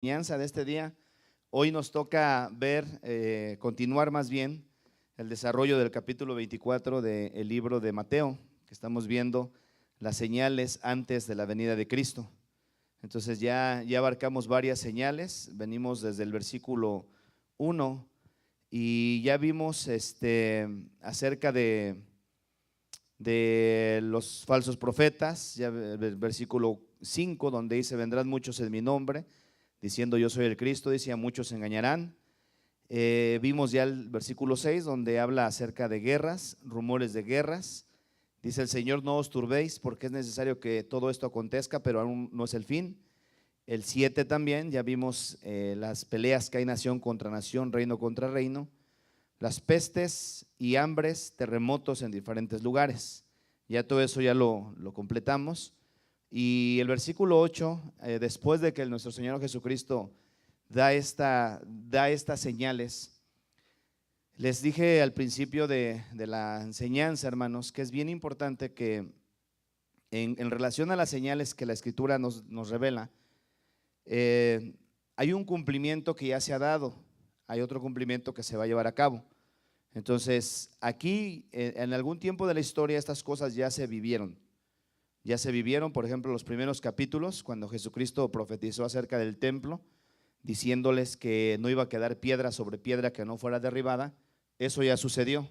enseñanza de este día. Hoy nos toca ver, continuar más bien el desarrollo del capítulo 24 del libro de Mateo, que estamos viendo las señales antes de la venida de Cristo. Entonces ya abarcamos varias señales, venimos desde el versículo 1 y ya vimos acerca de los falsos profetas, ya el versículo 5 donde dice: vendrán muchos en mi nombre, diciendo yo soy el Cristo, dice, a muchos se engañarán. Vimos ya el versículo 6 donde habla acerca de guerras, rumores de guerras. Dice el Señor: no os turbéis, porque es necesario que todo esto acontezca, pero aún no es el fin. El 7 también, ya vimos las peleas que hay nación contra nación, reino contra reino, las pestes y hambres, terremotos en diferentes lugares. Ya todo eso ya lo completamos. Y el versículo 8, después de que nuestro Señor Jesucristo da estas señales, les dije al principio de la enseñanza, hermanos, que es bien importante que en relación a las señales que la Escritura nos revela, hay un cumplimiento que ya se ha dado, hay otro cumplimiento que se va a llevar a cabo. Entonces, aquí en algún tiempo de la historia estas cosas ya se vivieron. Ya se vivieron, por ejemplo, los primeros capítulos, cuando Jesucristo profetizó acerca del templo, diciéndoles que no iba a quedar piedra sobre piedra que no fuera derribada. Eso ya sucedió.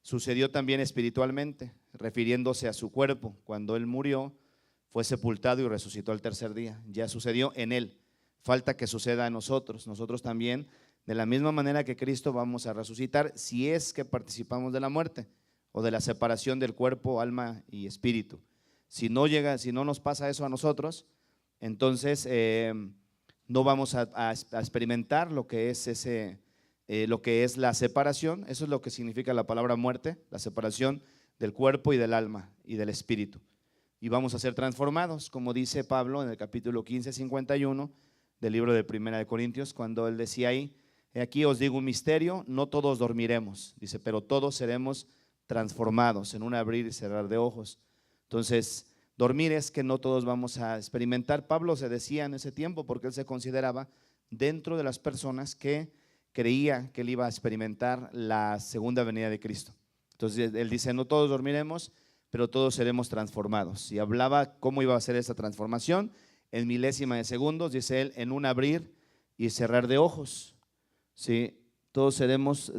Sucedió también espiritualmente, refiriéndose a su cuerpo. Cuando Él murió, fue sepultado y resucitó al tercer día. Ya sucedió en Él. Falta que suceda a nosotros. Nosotros también, de la misma manera que Cristo, vamos a resucitar si es que participamos de la muerte o de la separación del cuerpo, alma y espíritu. Si no nos pasa eso a nosotros, entonces no vamos a experimentar lo que es la separación. Eso es lo que significa la palabra muerte, la separación del cuerpo y del alma y del espíritu. Y vamos a ser transformados, como dice Pablo en el capítulo 15, 51 del libro de Primera de Corintios, cuando él decía ahí: aquí os digo un misterio, no todos dormiremos, dice, pero todos seremos transformados en un abrir y cerrar de ojos. Entonces, dormir es que no todos vamos a experimentar. Pablo se decía en ese tiempo, porque él se consideraba dentro de las personas que creía que él iba a experimentar la segunda venida de Cristo. Entonces él dice: no todos dormiremos, pero todos seremos transformados. Y hablaba cómo iba a ser esa transformación en milésima de segundos, dice él, en un abrir y cerrar de ojos. Sí, todos seremos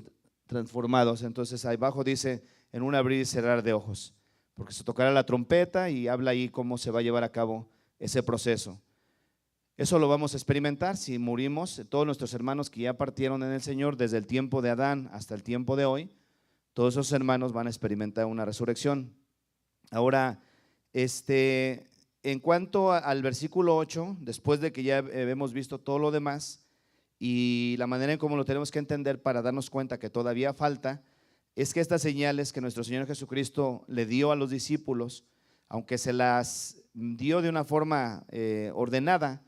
transformados. Entonces ahí abajo dice: en un abrir y cerrar de ojos, porque se tocará la trompeta y habla ahí cómo se va a llevar a cabo ese proceso. Eso lo vamos a experimentar si morimos. Todos nuestros hermanos que ya partieron en el Señor desde el tiempo de Adán hasta el tiempo de hoy, todos esos hermanos van a experimentar una resurrección. Ahora, en cuanto al versículo 8, después de que ya hemos visto todo lo demás y la manera en cómo lo tenemos que entender para darnos cuenta que todavía falta, es que estas señales que nuestro Señor Jesucristo le dio a los discípulos, aunque se las dio de una forma ordenada,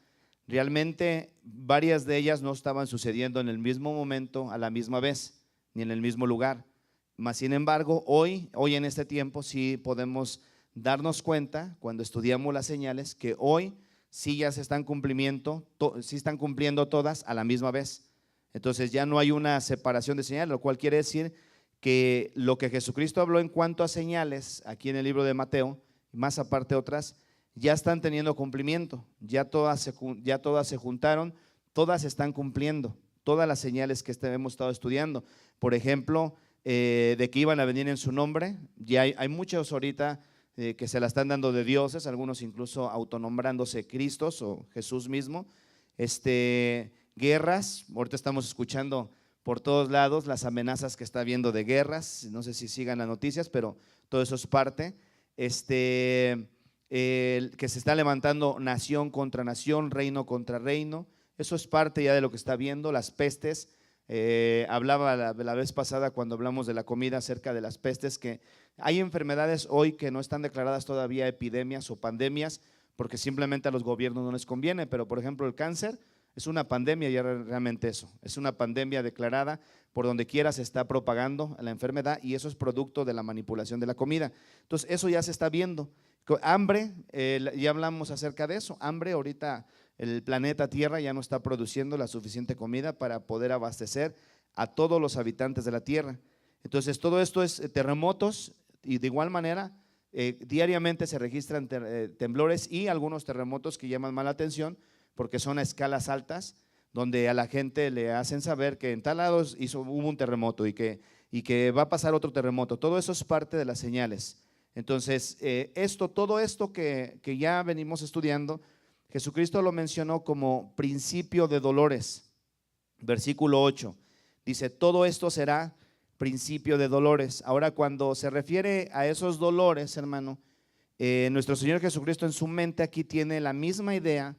realmente varias de ellas no estaban sucediendo en el mismo momento, a la misma vez, ni en el mismo lugar. Mas sin embargo, hoy en este tiempo sí podemos darnos cuenta, cuando estudiamos las señales, que hoy sí ya se están cumpliendo, sí están cumpliendo todas a la misma vez. Entonces ya no hay una separación de señales, lo cual quiere decir que lo que Jesucristo habló en cuanto a señales aquí en el libro de Mateo, más aparte otras, ya están teniendo cumplimiento. Ya todas se juntaron, todas están cumpliendo, todas las señales que hemos estado estudiando. Por ejemplo, de que iban a venir en su nombre, ya hay muchos ahorita que se la están dando de dioses, algunos incluso autonombrándose Cristos o Jesús mismo. Guerras, ahorita estamos escuchando por todos lados las amenazas que está habiendo de guerras. No sé si sigan las noticias, pero todo eso es parte. Que se está levantando nación contra nación, reino contra reino. Eso es parte ya de lo que está viendo. Las pestes, hablaba la vez pasada cuando hablamos de la comida acerca de las pestes, que hay enfermedades hoy que no están declaradas todavía epidemias o pandemias, porque simplemente a los gobiernos no les conviene. Pero por ejemplo el cáncer es una pandemia, ya realmente eso, es una pandemia declarada, por donde quiera se está propagando la enfermedad, y eso es producto de la manipulación de la comida. Entonces eso ya se está viendo. Hambre, ya hablamos acerca de eso. Hambre, ahorita el planeta Tierra ya no está produciendo la suficiente comida para poder abastecer a todos los habitantes de la Tierra. Entonces todo esto es terremotos, y de igual manera diariamente se registran temblores y algunos terremotos que llaman más la atención porque son a escalas altas, donde a la gente le hacen saber que en tal lado hubo un terremoto y que va a pasar otro terremoto. Todo eso es parte de las señales. Entonces todo esto que ya venimos estudiando, Jesucristo lo mencionó como principio de dolores. Versículo 8 dice: todo esto será principio de dolores. Ahora, cuando se refiere a esos dolores, hermano, nuestro Señor Jesucristo en su mente aquí tiene la misma idea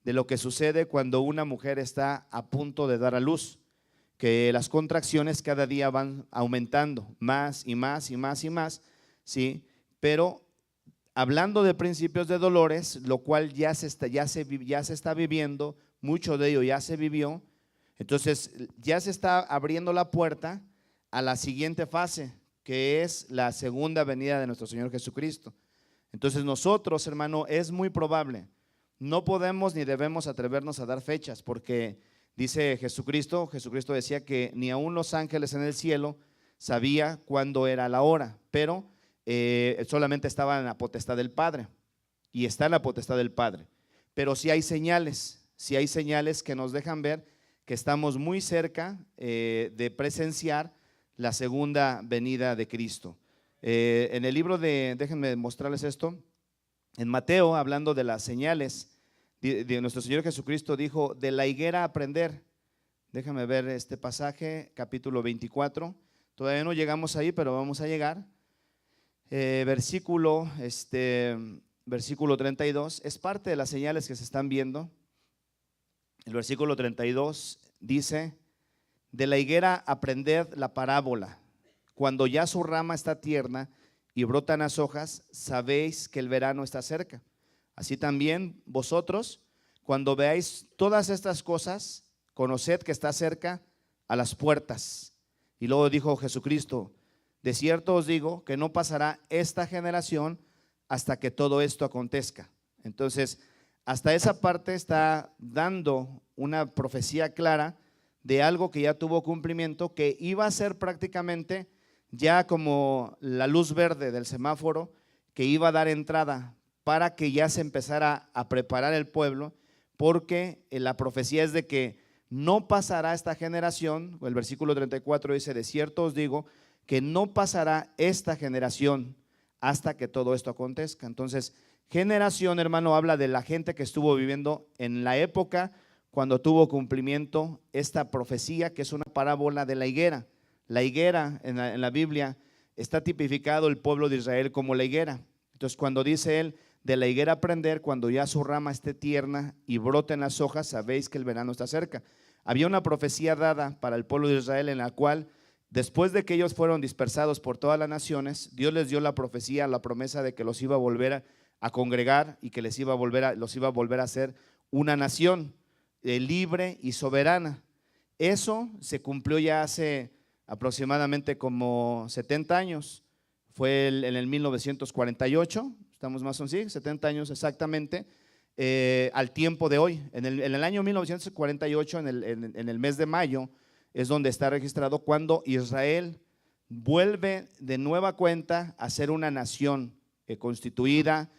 de lo que sucede cuando una mujer está a punto de dar a luz, que las contracciones cada día van aumentando más y más y más y más, ¿sí? Pero hablando de principios de dolores, lo cual ya se está viviendo, mucho de ello ya se vivió, entonces ya se está abriendo la puerta a la siguiente fase, que es la segunda venida de nuestro Señor Jesucristo. Entonces nosotros, hermano, es muy probable, no podemos ni debemos atrevernos a dar fechas, porque dice Jesucristo decía que ni aún los ángeles en el cielo sabía cuándo era la hora, pero solamente estaba en la potestad del Padre, y está en la potestad del Padre. Pero sí hay señales que nos dejan ver que estamos muy cerca de presenciar la segunda venida de Cristo. En el libro déjenme mostrarles esto, en Mateo, hablando de las señales, de nuestro Señor Jesucristo dijo: de la higuera aprender. Déjame ver este pasaje, capítulo 24, todavía no llegamos ahí, pero vamos a llegar. Versículo 32, es parte de las señales que se están viendo. El versículo 32 dice: de la higuera aprended la parábola, cuando ya su rama está tierna y brotan las hojas, sabéis que el verano está cerca. Así también vosotros, cuando veáis todas estas cosas, conoced que está cerca a las puertas. Y luego dijo Jesucristo: de cierto os digo que no pasará esta generación hasta que todo esto acontezca. Entonces, hasta esa parte está dando una profecía clara de algo que ya tuvo cumplimiento, que iba a ser prácticamente ya como la luz verde del semáforo, que iba a dar entrada para que ya se empezara a preparar el pueblo, porque la profecía es de que no pasará esta generación. El versículo 34 dice: de cierto os digo que no pasará esta generación hasta que todo esto acontezca. Entonces, generación, hermano, habla de la gente que estuvo viviendo en la época cuando tuvo cumplimiento esta profecía, que es una parábola de la higuera. La higuera en la Biblia está tipificado el pueblo de Israel como la higuera. Entonces, cuando dice él: de la higuera aprender, cuando ya su rama esté tierna y broten las hojas, sabéis que el verano está cerca. Había una profecía dada para el pueblo de Israel, en la cual, después de que ellos fueron dispersados por todas las naciones, Dios les dio la profecía, la promesa de que los iba a volver a congregar y que los iba a volver a hacer una nación libre y soberana. Eso se cumplió ya hace aproximadamente como 70 años. Fue en el 1948, estamos más o menos, sí, 70 años exactamente, al tiempo de hoy. En el año 1948, en el mes de mayo, es donde está registrado cuando Israel vuelve de nueva cuenta a ser una nación constituida,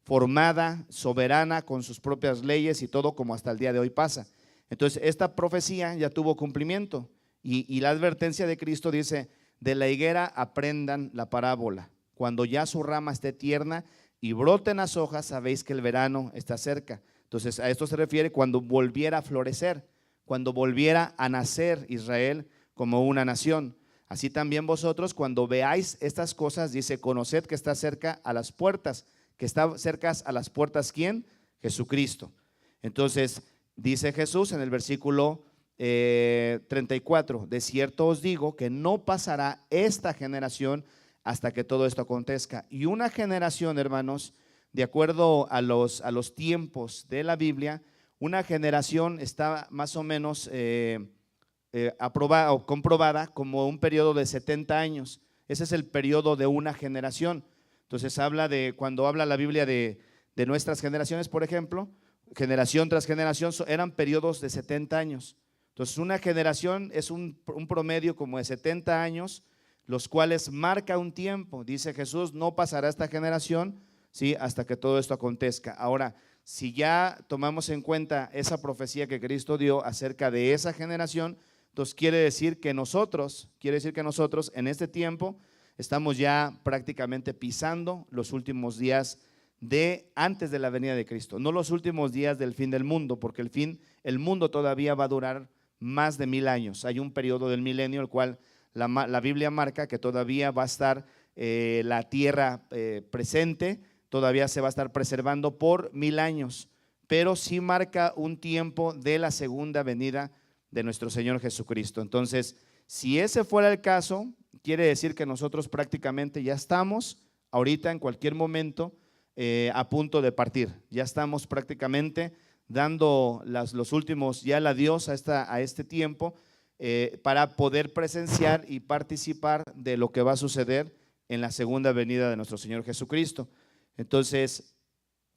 formada, soberana, con sus propias leyes y todo, como hasta el día de hoy pasa. Entonces, esta profecía ya tuvo cumplimiento, y la advertencia de Cristo dice: de la higuera aprendan la parábola, cuando ya su rama esté tierna y broten las hojas, sabéis que el verano está cerca. Entonces, a esto se refiere cuando volviera a florecer, cuando volviera a nacer Israel como una nación. Así también vosotros, cuando veáis estas cosas, dice: conoced que está cerca a las puertas. Que está cerca a las puertas, ¿quién? Jesucristo. Entonces, dice Jesús en el versículo 34: de cierto os digo que no pasará esta generación hasta que todo esto acontezca. Y una generación, hermanos, de acuerdo a los tiempos de la Biblia, una generación está más o menos aprobada o comprobada como un periodo de 70 años. Ese es el periodo de una generación. Entonces cuando habla la Biblia de nuestras generaciones, por ejemplo, generación tras generación, eran periodos de 70 años. Entonces una generación es un promedio como de 70 años, los cuales marca un tiempo. Dice Jesús, no pasará esta generación, ¿sí?, hasta que todo esto acontezca. Ahora, si ya tomamos en cuenta esa profecía que Cristo dio acerca de esa generación, entonces quiere decir que nosotros en este tiempo estamos ya prácticamente pisando los últimos días de antes de la venida de Cristo, no los últimos días del fin del mundo, porque el mundo todavía va a durar más de 1000 años. Hay un periodo del milenio, el cual la Biblia marca que todavía va a estar la tierra presente, todavía se va a estar preservando por 1000 años, pero sí marca un tiempo de la segunda venida de nuestro Señor Jesucristo. Entonces, si ese fuera el caso, quiere decir que nosotros prácticamente ya estamos ahorita en cualquier momento a punto de partir. Ya estamos prácticamente dando los últimos ya el adiós a este tiempo para poder presenciar y participar de lo que va a suceder en la segunda venida de nuestro Señor Jesucristo. Entonces,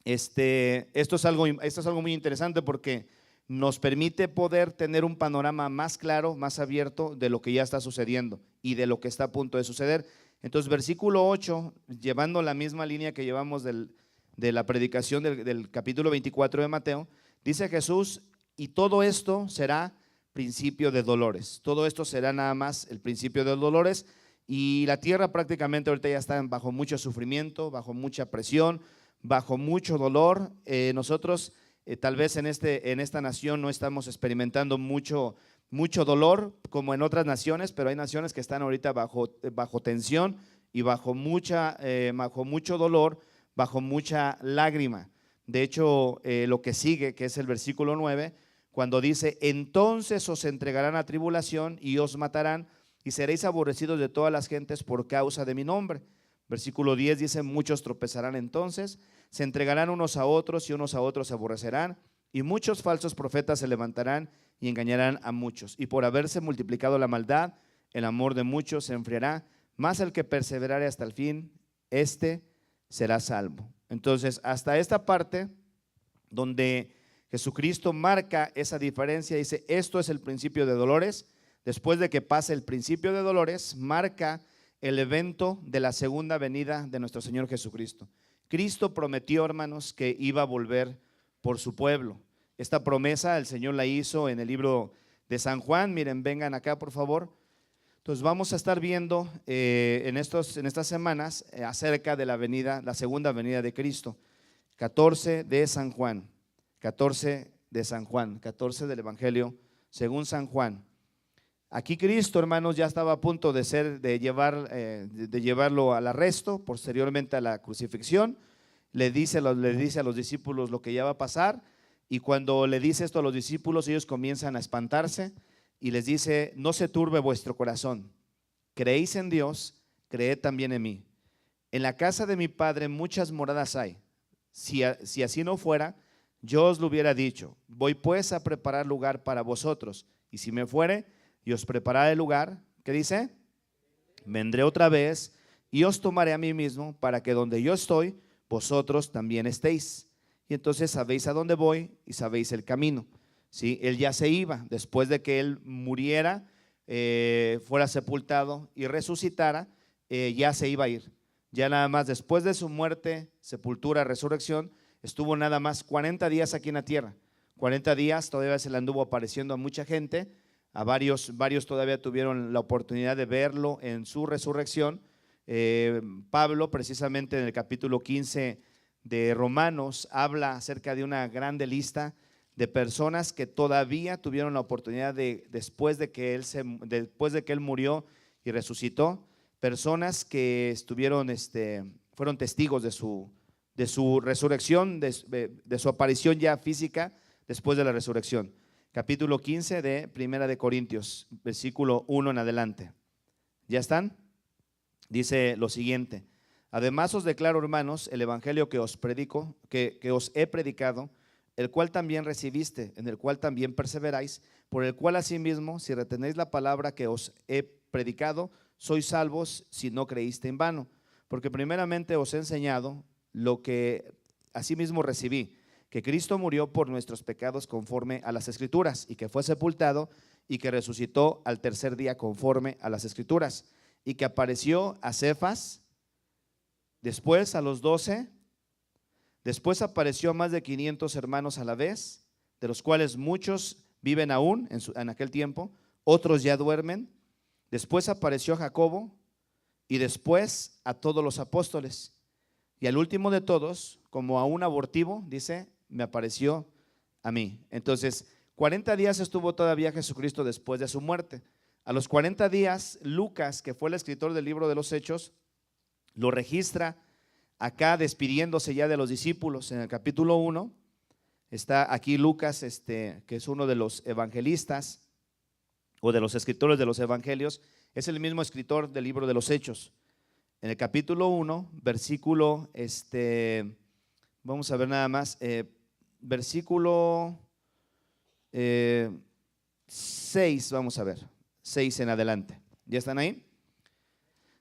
esto es algo muy interesante porque nos permite poder tener un panorama más claro, más abierto de lo que ya está sucediendo y de lo que está a punto de suceder. Entonces, versículo 8, llevando la misma línea que llevamos de la predicación del capítulo 24 de Mateo, dice Jesús, y todo esto será principio de dolores. Todo esto será nada más el principio de dolores, y la tierra prácticamente ahorita ya está bajo mucho sufrimiento, bajo mucha presión, bajo mucho dolor. Nosotros tal vez en esta nación no estamos experimentando mucho dolor como en otras naciones, pero hay naciones que están ahorita bajo tensión y bajo mucho dolor, bajo mucha lágrima. De hecho, lo que sigue, que es el versículo 9, cuando dice, entonces os entregarán a tribulación y os matarán y seréis aborrecidos de todas las gentes por causa de mi nombre. Versículo 10 dice, muchos tropezarán entonces, se entregarán unos a otros y unos a otros se aborrecerán, y muchos falsos profetas se levantarán y engañarán a muchos. Y por haberse multiplicado la maldad, el amor de muchos se enfriará, mas el que perseverare hasta el fin, este será salvo. Entonces, hasta esta parte donde Jesucristo marca esa diferencia, dice, esto es el principio de dolores. Después de que pase el principio de dolores, marca el evento de la segunda venida de nuestro Señor Jesucristo. Cristo prometió, hermanos, que iba a volver por su pueblo. Esta promesa el Señor la hizo en el libro de San Juan. Miren, vengan acá por favor. Entonces vamos a estar viendo en estas semanas acerca de la segunda venida de Cristo. 14 de San Juan, 14 del Evangelio según San Juan. Aquí Cristo, hermanos, ya estaba a punto de llevarlo al arresto, posteriormente a la crucifixión. Le dice a los discípulos lo que ya va a pasar, y cuando le dice esto a los discípulos, ellos comienzan a espantarse y les dice, no se turbe vuestro corazón, creéis en Dios, creed también en mí. En la casa de mi Padre muchas moradas hay. Si así no fuera, yo os lo hubiera dicho. Voy pues a preparar lugar para vosotros, y si me fuere y os prepararé el lugar, ¿qué dice? Vendré otra vez y os tomaré a mí mismo, para que donde yo estoy, vosotros también estéis. Y entonces sabéis a dónde voy y sabéis el camino. ¿Sí? Él ya se iba, después de que él muriera, fuera sepultado y resucitara, ya se iba a ir. Ya nada más después de su muerte, sepultura, resurrección, estuvo nada más 40 días aquí en la tierra. 40 días, todavía se le anduvo apareciendo a mucha gente. A varios todavía tuvieron la oportunidad de verlo en su resurrección. Pablo, precisamente en el capítulo 15 de Romanos, habla acerca de una grande lista de personas que todavía tuvieron la oportunidad después de que él murió y resucitó, personas que fueron testigos de su resurrección, de su aparición ya física después de la resurrección. Capítulo 15 de Primera de Corintios, versículo 1 en adelante. ¿Ya están? Dice lo siguiente: además os declaro, hermanos, el evangelio que os predico, que os he predicado, el cual también recibiste, en el cual también perseveráis, por el cual asimismo, si retenéis la palabra que os he predicado, sois salvos si no creíste en vano. Porque primeramente os he enseñado lo que asimismo recibí, que Cristo murió por nuestros pecados conforme a las Escrituras, y que fue sepultado y que resucitó al tercer día conforme a las Escrituras, y que apareció a Cefas, después a los 12, después apareció a más de 500 hermanos a la vez, de los cuales muchos viven aún en aquel tiempo, otros ya duermen. Después apareció a Jacobo y después a todos los apóstoles. Y al último de todos, como a un abortivo, dice, me apareció a mí. Entonces, 40 días estuvo todavía Jesucristo después de su muerte. A los 40 días, Lucas, que fue el escritor del libro de los Hechos, lo registra acá despidiéndose ya de los discípulos. En el capítulo 1 está aquí Lucas, que es uno de los evangelistas o de los escritores de los evangelios, es el mismo escritor del libro de los Hechos. En el capítulo 1, versículo, vamos a ver nada más, versículo 6, vamos a ver, 6 en adelante. ¿Ya están ahí?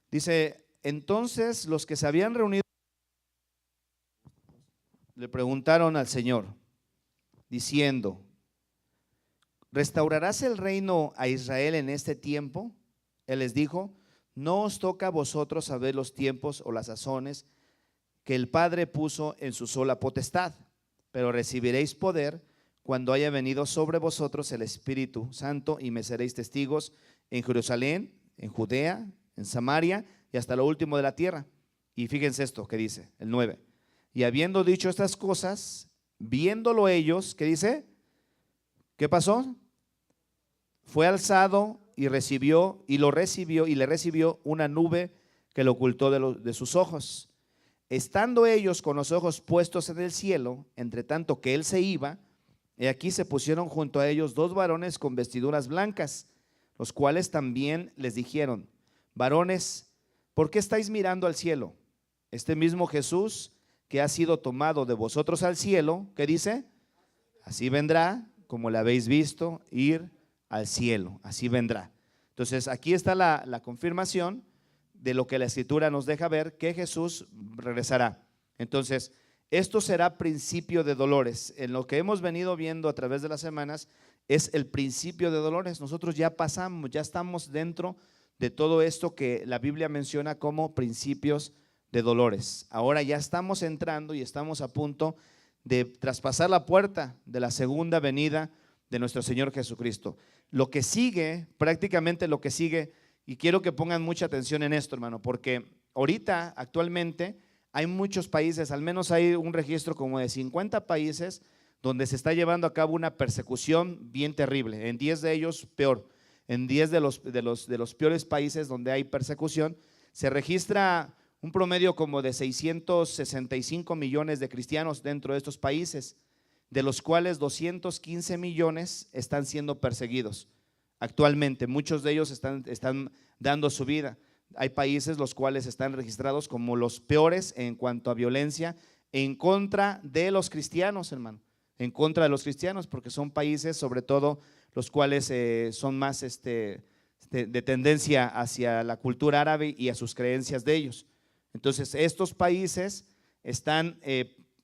Dice, entonces los que se habían reunido le preguntaron al Señor, diciendo, ¿restaurarás el reino a Israel en este tiempo? Él les dijo, no os toca a vosotros saber los tiempos o las sazones que el Padre puso en su sola potestad, pero recibiréis poder cuando haya venido sobre vosotros el Espíritu Santo, y me seréis testigos en Jerusalén, en Judea, en Samaria y hasta lo último de la tierra. Y fíjense esto que dice, el 9. Y habiendo dicho estas cosas, viéndolo ellos, ¿qué dice? ¿Qué pasó? Fue alzado y recibió, y le recibió una nube que lo ocultó de sus ojos. Estando ellos con los ojos puestos en el cielo, entre tanto que él se iba, y aquí se pusieron junto a ellos 2 varones con vestiduras blancas, los cuales también les dijeron, varones, ¿por qué estáis mirando al cielo? Este mismo Jesús que ha sido tomado de vosotros al cielo, ¿qué dice? Así vendrá, como le habéis visto ir al cielo, así vendrá. Entonces aquí está la confirmación de lo que la Escritura nos deja ver, que Jesús regresará. Entonces, esto será principio de dolores. En lo que hemos venido viendo a través de las semanas es el principio de dolores. Nosotros ya pasamos, ya estamos dentro de todo esto que la Biblia menciona como principios de dolores. Ahora ya estamos entrando y estamos a punto de traspasar la puerta de la segunda venida de nuestro Señor Jesucristo. Lo que sigue, prácticamente lo que sigue, y quiero que pongan mucha atención en esto, hermano, porque ahorita, actualmente, hay muchos países, al menos hay un registro como de 50 países donde se está llevando a cabo una persecución bien terrible. En 10 de ellos, peor. En 10 de los peores países donde hay persecución, se registra un promedio como de 665 millones de cristianos dentro de estos países, de los cuales 215 millones están siendo perseguidos actualmente. Muchos de ellos están dando su vida. Hay países los cuales están registrados como los peores en cuanto a violencia en contra de los cristianos, hermano, en contra de los cristianos, porque son países sobre todo los cuales son más de tendencia hacia la cultura árabe y a sus creencias de ellos. Entonces estos países están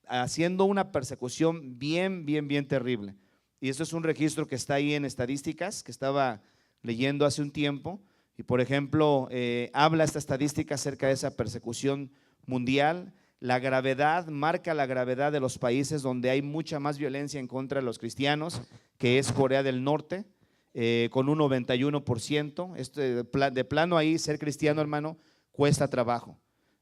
haciendo una persecución bien terrible, y esto es un registro que está ahí en estadísticas que estaba leyendo hace un tiempo. Y por ejemplo, habla esta estadística acerca de esa persecución mundial. La gravedad, marca la gravedad de los países donde hay mucha más violencia en contra de los cristianos, que es Corea del Norte, con un 91%. De plano ahí ser cristiano, hermano, cuesta trabajo.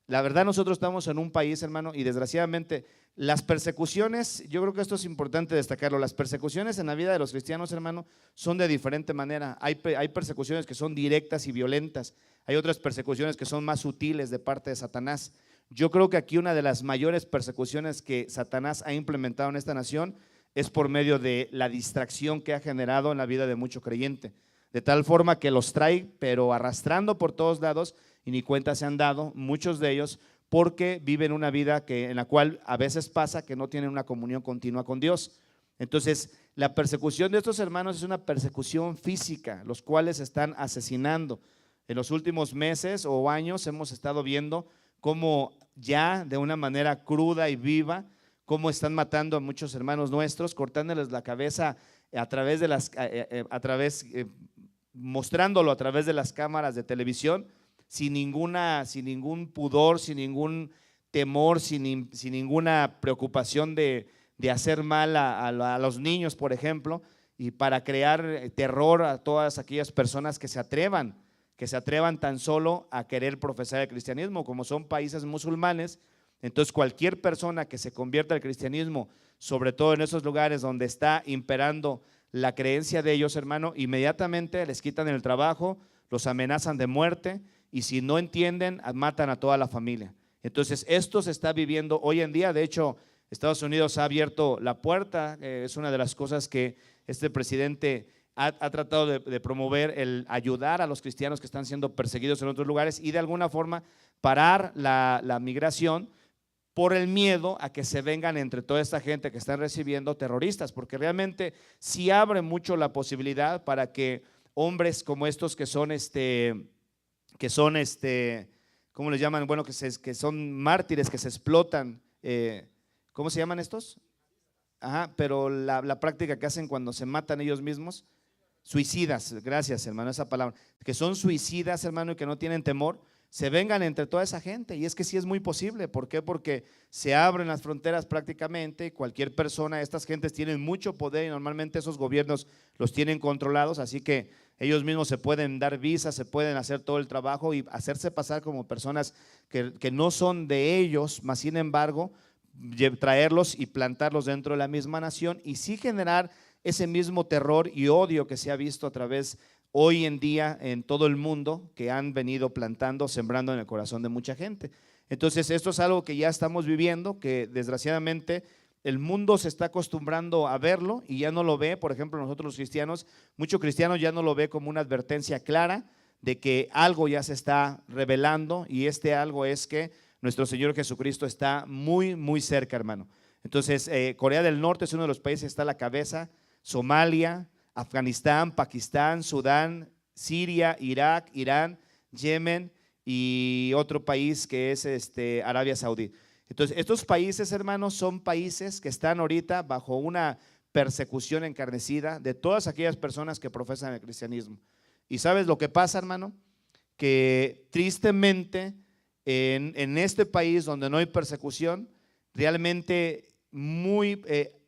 La verdad, nosotros estamos en un país, hermano, y desgraciadamente las persecuciones, yo creo que esto es importante destacarlo, las persecuciones en la vida de los cristianos, hermano, son de diferente manera. Hay persecuciones que son directas y violentas, hay otras persecuciones que son más sutiles de parte de Satanás. Yo creo que aquí una de las mayores persecuciones que Satanás ha implementado en esta nación es por medio de la distracción que ha generado en la vida de mucho creyente, de tal forma que los trae pero arrastrando por todos lados, y ni cuenta se han dado muchos de ellos, porque viven una vida en la cual a veces pasa que no tienen una comunión continua con Dios. Entonces la persecución de estos hermanos es una persecución física, los cuales están asesinando. En los últimos meses o años hemos estado viendo cómo ya de una manera cruda y viva, cómo están matando a muchos hermanos nuestros, cortándoles la cabeza a través de mostrándolo a través de las cámaras de televisión, sin ningún pudor, sin ningún temor, sin ninguna preocupación de hacer mal a los niños, por ejemplo, y para crear terror a todas aquellas personas que se atrevan tan solo a querer profesar el cristianismo. Como son países musulmanes, entonces cualquier persona que se convierta al cristianismo, sobre todo en esos lugares donde está imperando la creencia de ellos, hermano, inmediatamente les quitan el trabajo, los amenazan de muerte, y si no entienden, matan a toda la familia. Entonces esto se está viviendo hoy en día. De hecho, Estados Unidos ha abierto la puerta, es una de las cosas que este presidente ha tratado de promover, el ayudar a los cristianos que están siendo perseguidos en otros lugares y de alguna forma parar la migración, por el miedo a que se vengan entre toda esta gente que están recibiendo terroristas, porque realmente sí abre mucho la posibilidad para que hombres como estos que son ¿cómo les llaman? Bueno, que son mártires, que se explotan, ¿cómo se llaman estos? Ajá, pero la práctica que hacen cuando se matan ellos mismos, suicidas, gracias hermano, esa palabra, que son suicidas, hermano, y que no tienen temor, se vengan entre toda esa gente. Y es que sí es muy posible. ¿Por qué? Porque se abren las fronteras prácticamente, cualquier persona, estas gentes tienen mucho poder y normalmente esos gobiernos los tienen controlados, así que ellos mismos se pueden dar visas, se pueden hacer todo el trabajo y hacerse pasar como personas que no son de ellos, mas sin embargo traerlos y plantarlos dentro de la misma nación, y sí generar ese mismo terror y odio que se ha visto a través hoy en día en todo el mundo, que han venido plantando, sembrando en el corazón de mucha gente. Entonces esto es algo que ya estamos viviendo, que desgraciadamente el mundo se está acostumbrando a verlo y ya no lo ve. Por ejemplo, nosotros los cristianos, muchos cristianos ya no lo ve como una advertencia clara de que algo ya se está revelando, y este algo es que nuestro Señor Jesucristo está muy, muy cerca, hermano. Entonces, Corea del Norte es uno de los países que está a la cabeza, Somalia, Afganistán, Pakistán, Sudán, Siria, Irak, Irán, Yemen y otro país que es Arabia Saudí. Entonces, estos países, hermanos, son países que están ahorita bajo una persecución encarnecida de todas aquellas personas que profesan el cristianismo. ¿Y sabes lo que pasa, hermano? Que tristemente en este país donde no hay persecución, realmente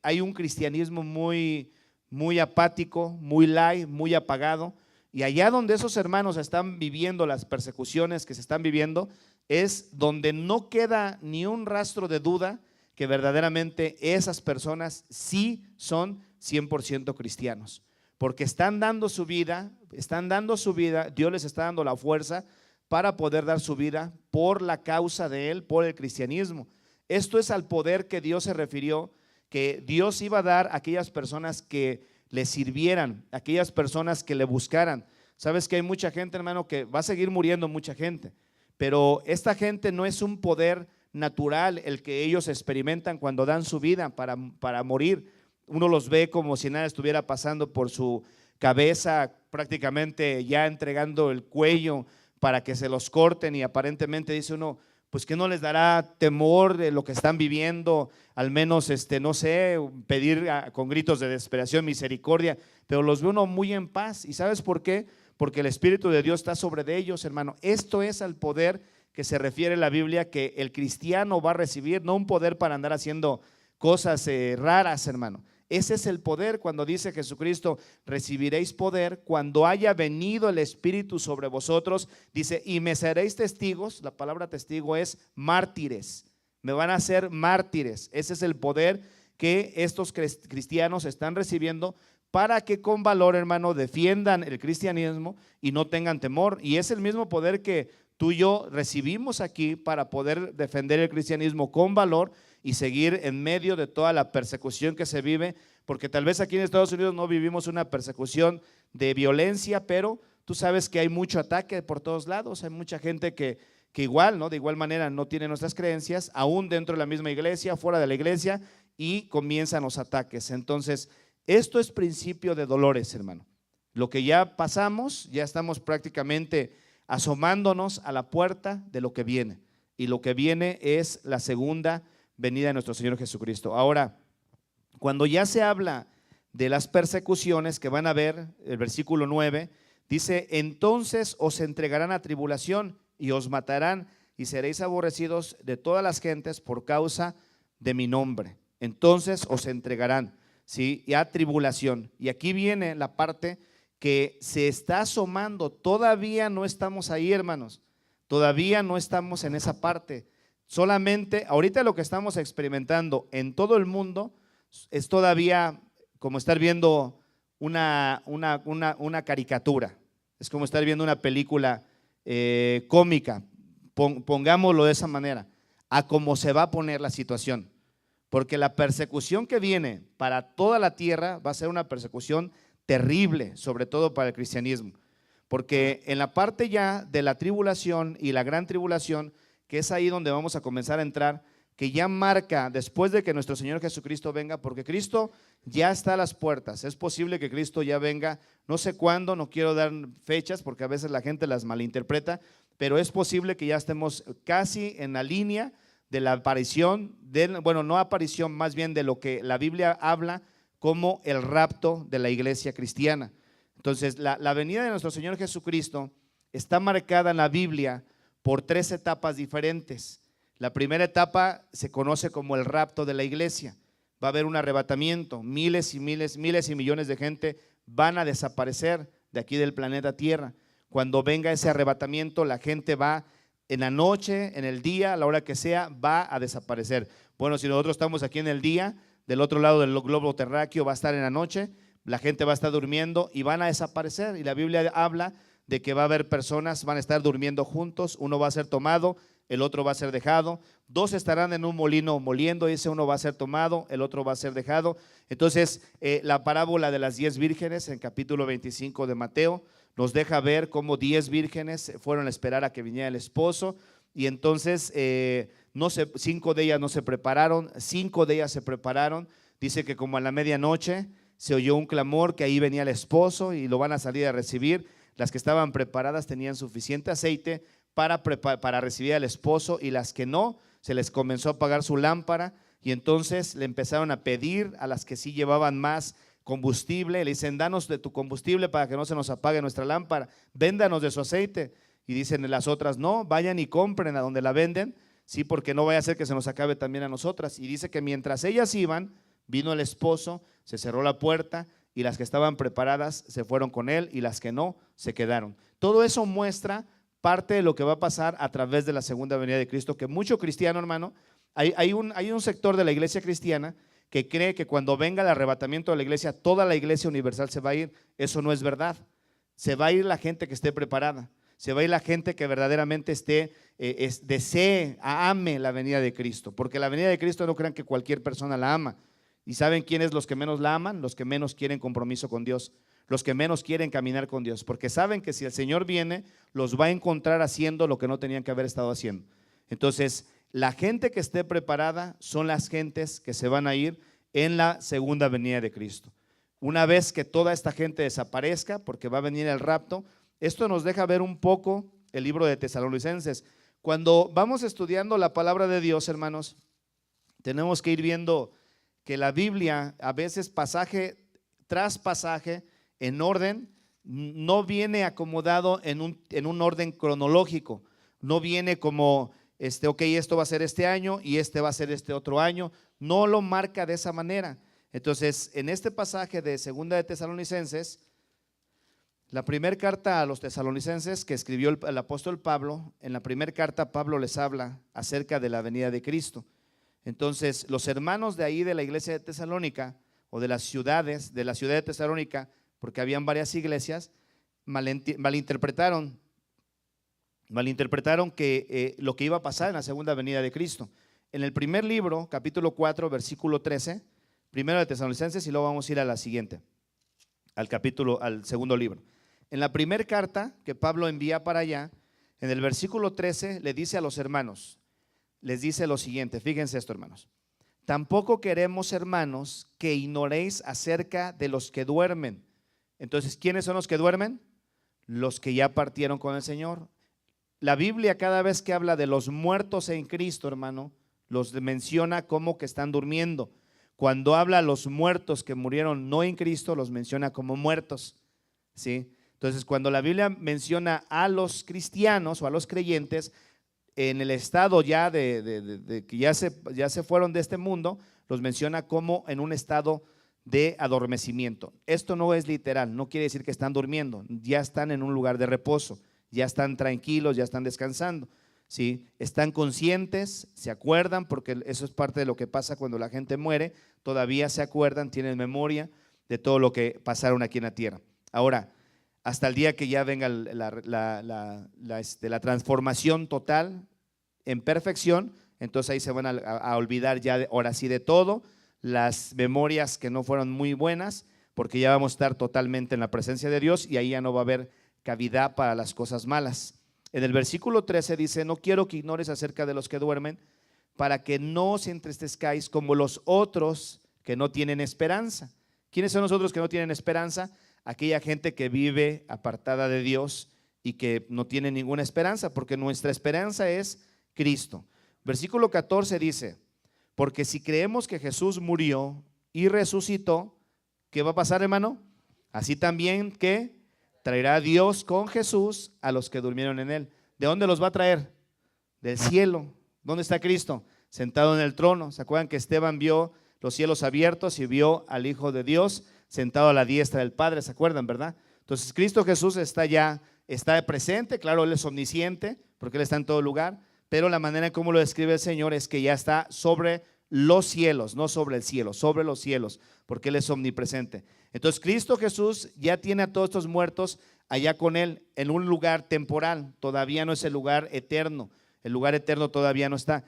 hay un cristianismo muy apático, muy light, muy apagado. Y allá donde esos hermanos están viviendo las persecuciones que se están viviendo, es donde no queda ni un rastro de duda que verdaderamente esas personas sí son 100% cristianos, porque están dando su vida, Dios les está dando la fuerza para poder dar su vida por la causa de Él, por el cristianismo. Esto es al poder que Dios se refirió, que Dios iba a dar a aquellas personas que le sirvieran, aquellas personas que le buscaran. Sabes que hay mucha gente, hermano, que va a seguir muriendo mucha gente, pero esta gente no es un poder natural el que ellos experimentan cuando dan su vida para morir. Uno los ve como si nada estuviera pasando por su cabeza, prácticamente ya entregando el cuello para que se los corten, y aparentemente dice uno, pues que no les dará temor de lo que están viviendo, al menos no sé, pedir con gritos de desesperación misericordia, pero los ve uno muy en paz. ¿Y sabes por qué? Porque el Espíritu de Dios está sobre de ellos, hermano. Esto es al poder que se refiere la Biblia, que el cristiano va a recibir, no un poder para andar haciendo cosas raras, hermano. Ese es el poder cuando dice Jesucristo, recibiréis poder cuando haya venido el Espíritu sobre vosotros. Dice, y me seréis testigos. La palabra testigo es mártires, me van a ser mártires. Ese es el poder que estos cristianos están recibiendo para que con valor, hermano, defiendan el cristianismo y no tengan temor. Y es el mismo poder que tú y yo recibimos aquí para poder defender el cristianismo con valor y seguir en medio de toda la persecución que se vive, porque tal vez aquí en Estados Unidos no vivimos una persecución de violencia, pero tú sabes que hay mucho ataque por todos lados. Hay mucha gente que igual, ¿no? De igual manera no tiene nuestras creencias, aún dentro de la misma iglesia, fuera de la iglesia, y comienzan los ataques. Entonces, esto es principio de dolores, hermano. Lo que ya pasamos, ya estamos prácticamente asomándonos a la puerta de lo que viene, y lo que viene es la segunda venida de nuestro Señor Jesucristo. Ahora, cuando ya se habla de las persecuciones que van a ver, el versículo 9, dice: entonces os entregarán a tribulación y os matarán y seréis aborrecidos de todas las gentes por causa de mi nombre. Entonces os entregarán, ¿sí?, y a tribulación. Y aquí viene la parte que se está asomando. Todavía no estamos ahí, hermanos. Todavía no estamos en esa parte. Solamente ahorita lo que estamos experimentando en todo el mundo es todavía como estar viendo una caricatura. Es como estar viendo una película cómica, pongámoslo de esa manera, a cómo se va a poner la situación. Porque la persecución que viene para toda la tierra va a ser una persecución terrible, sobre todo para el cristianismo. Porque en la parte ya de la tribulación y la gran tribulación, que es ahí donde vamos a comenzar a entrar, que ya marca después de que nuestro Señor Jesucristo venga, porque Cristo ya está a las puertas. Es posible que Cristo ya venga, no sé cuándo, no quiero dar fechas porque a veces la gente las malinterpreta, pero es posible que ya estemos casi en la línea de la aparición, bueno, no aparición, más bien de lo que la Biblia habla como el rapto de la iglesia cristiana. Entonces, la venida de nuestro Señor Jesucristo está marcada en la Biblia por 3 etapas diferentes. La primera etapa se conoce como el rapto de la iglesia. Va a haber un arrebatamiento, miles y millones de gente van a desaparecer de aquí del planeta Tierra. Cuando venga ese arrebatamiento, la gente va en la noche, en el día, a la hora que sea, va a desaparecer. Bueno, si nosotros estamos aquí en el día, del otro lado del globo terráqueo va a estar en la noche, la gente va a estar durmiendo y van a desaparecer. Y la Biblia habla de que va a haber personas, van a estar durmiendo juntos, uno va a ser tomado, el otro va a ser dejado, 2 estarán en un molino moliendo, ese uno va a ser tomado, el otro va a ser dejado. Entonces, la parábola de las 10 vírgenes en capítulo 25 de Mateo nos deja ver cómo 10 vírgenes fueron a esperar a que viniera el esposo, y entonces 5 de ellas no se prepararon, 5 de ellas se prepararon. Dice que como a la medianoche se oyó un clamor que ahí venía el esposo y lo van a salir a recibir. Las que estaban preparadas tenían suficiente aceite para recibir al esposo, y las que no, se les comenzó a apagar su lámpara, y entonces le empezaron a pedir a las que sí llevaban más combustible, le dicen: danos de tu combustible para que no se nos apague nuestra lámpara, véndanos de su aceite. Y dicen las otras: no, vayan y compren a donde la venden, sí, porque no vaya a ser que se nos acabe también a nosotras. Y dice que mientras ellas iban, vino el esposo, se cerró la puerta, y las que estaban preparadas se fueron con él, y las que no se quedaron. Todo eso muestra parte de lo que va a pasar a través de la segunda venida de Cristo, que mucho cristiano, hermano, hay un sector de la iglesia cristiana que cree que cuando venga el arrebatamiento de la iglesia, toda la iglesia universal se va a ir. Eso no es verdad. Se va a ir la gente que esté preparada, se va a ir la gente que verdaderamente desee, ame la venida de Cristo, porque la venida de Cristo no crean que cualquier persona la ama. ¿Y saben quiénes los que menos la aman? Los que menos quieren compromiso con Dios, los que menos quieren caminar con Dios, porque saben que si el Señor viene, los va a encontrar haciendo lo que no tenían que haber estado haciendo. Entonces, la gente que esté preparada son las gentes que se van a ir en la segunda venida de Cristo. Una vez que toda esta gente desaparezca, porque va a venir el rapto, esto nos deja ver un poco el libro de Tesalonicenses. Cuando vamos estudiando la palabra de Dios, hermanos, tenemos que ir viendo que la Biblia, a veces pasaje tras pasaje, en orden, no viene acomodado en un orden cronológico, no viene como ok, esto va a ser este año y este va a ser este otro año, no lo marca de esa manera. Entonces, en este pasaje de segunda de Tesalonicenses, la primera carta a los tesalonicenses que escribió el apóstol Pablo, en la primera carta Pablo les habla acerca de la venida de Cristo. Entonces, los hermanos de ahí de la iglesia de Tesalónica, o de las ciudades, de la ciudad de Tesalónica, porque habían varias iglesias, malinterpretaron que lo que iba a pasar en la segunda venida de Cristo. En el primer libro, capítulo 4, versículo 13, primero de Tesalonicenses, y luego vamos a ir a la siguiente, al segundo libro. En la primera carta que Pablo envía para allá, en el versículo 13 le dice a los hermanos, les dice lo siguiente, fíjense esto, hermanos: tampoco queremos, hermanos, que ignoréis acerca de los que duermen. Entonces, ¿quiénes son los que duermen? Los que ya partieron con el Señor. La Biblia, cada vez que habla de los muertos en Cristo, hermano, los menciona como que están durmiendo. Cuando habla a los muertos que murieron no en Cristo, los menciona como muertos, ¿sí? Entonces, cuando la Biblia menciona a los cristianos o a los creyentes en el estado ya de que ya se fueron de este mundo, los menciona como en un estado de adormecimiento. Esto no es literal, no quiere decir que están durmiendo, ya están en un lugar de reposo, ya están tranquilos, ya están descansando, ¿sí? Están conscientes, se acuerdan, porque eso es parte de lo que pasa cuando la gente muere, todavía se acuerdan, tienen memoria de todo lo que pasaron aquí en la tierra. Ahora, hasta el día que ya venga la transformación total en perfección, entonces ahí se van a olvidar ya ahora sí de todo, las memorias que no fueron muy buenas, porque ya vamos a estar totalmente en la presencia de Dios y ahí ya no va a haber cavidad para las cosas malas. En el versículo 13 dice: no quiero que ignores acerca de los que duermen, para que no os entristezcáis como los otros que no tienen esperanza. ¿Quiénes son los otros que no tienen esperanza? Aquella gente que vive apartada de Dios y que no tiene ninguna esperanza, porque nuestra esperanza es Cristo. Versículo 14 dice: porque si creemos que Jesús murió y resucitó, ¿qué va a pasar, hermano? Así también que traerá Dios con Jesús a los que durmieron en él. ¿De dónde los va a traer? Del cielo. ¿Dónde está Cristo? Sentado en el trono. ¿Se acuerdan que Esteban vio los cielos abiertos y vio al Hijo de Dios sentado a la diestra del Padre? ¿Se acuerdan, verdad? Entonces Cristo Jesús está presente, claro, Él es omnisciente porque Él está en todo lugar, pero la manera en cómo lo describe el Señor es que ya está sobre los cielos, no sobre el cielo, sobre los cielos, porque Él es omnipresente. Entonces Cristo Jesús ya tiene a todos estos muertos allá con Él en un lugar temporal, todavía no es el lugar eterno todavía no está,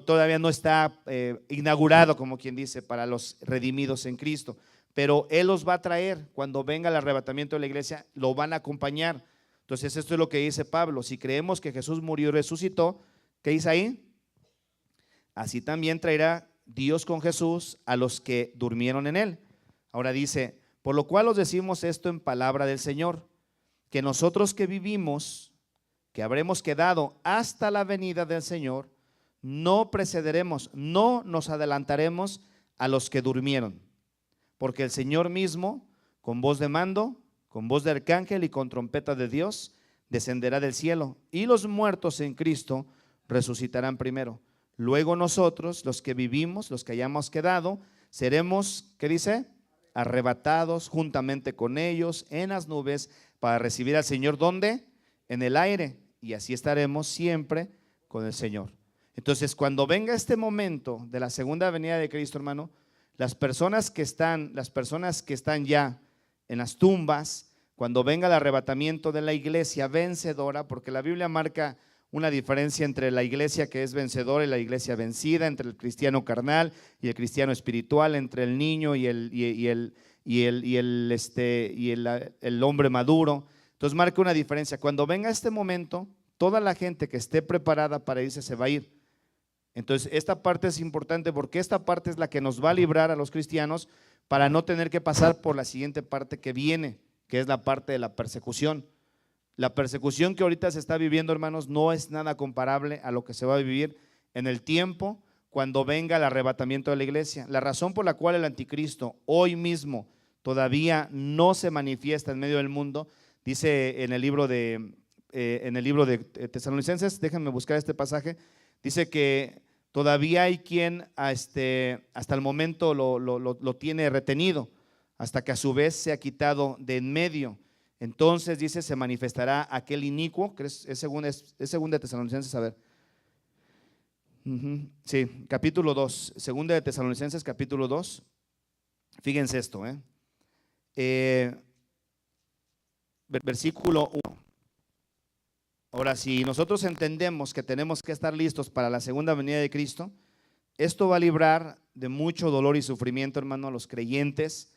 todavía no está inaugurado, como quien dice, para los redimidos en Cristo, pero Él los va a traer cuando venga el arrebatamiento de la iglesia, lo van a acompañar. Entonces esto es lo que dice Pablo: si creemos que Jesús murió y resucitó, ¿qué dice ahí? Así también traerá Dios con Jesús a los que durmieron en Él. Ahora dice: por lo cual os decimos esto en palabra del Señor, que nosotros que vivimos, que habremos quedado hasta la venida del Señor, no precederemos, no nos adelantaremos a los que durmieron, porque el Señor mismo, con voz de mando, con voz de arcángel y con trompeta de Dios, descenderá del cielo, y los muertos en Cristo resucitarán primero. Luego nosotros, los que vivimos, los que hayamos quedado, seremos, ¿qué dice? Arrebatados juntamente con ellos en las nubes para recibir al Señor. ¿Dónde? En el aire, y así estaremos siempre con el Señor. Entonces, cuando venga este momento de la segunda venida de Cristo, hermano, las personas que están ya en las tumbas, cuando venga el arrebatamiento de la iglesia vencedora, porque la Biblia marca una diferencia entre la iglesia que es vencedora y la iglesia vencida, entre el cristiano carnal y el cristiano espiritual, entre el niño y el hombre maduro. Entonces marca una diferencia. Cuando venga este momento, toda la gente que esté preparada para irse se va a ir. Entonces esta parte es importante, porque esta parte es la que nos va a librar a los cristianos para no tener que pasar por la siguiente parte que viene, que es la parte de la persecución. La persecución que ahorita se está viviendo, hermanos, no es nada comparable a lo que se va a vivir en el tiempo cuando venga el arrebatamiento de la iglesia. La razón por la cual el anticristo hoy mismo todavía no se manifiesta en medio del mundo, dice en el libro de Tesalonicenses, déjenme buscar este pasaje, dice que todavía hay quien hasta el momento lo tiene retenido, hasta que a su vez se ha quitado de en medio. Entonces dice: se manifestará aquel inicuo, que es segunda de Tesalonicenses, a ver. Sí, capítulo 2, segunda de Tesalonicenses, capítulo 2. Fíjense esto, versículo 1. Ahora, si nosotros entendemos que tenemos que estar listos para la segunda venida de Cristo, esto va a librar de mucho dolor y sufrimiento, hermano, a los creyentes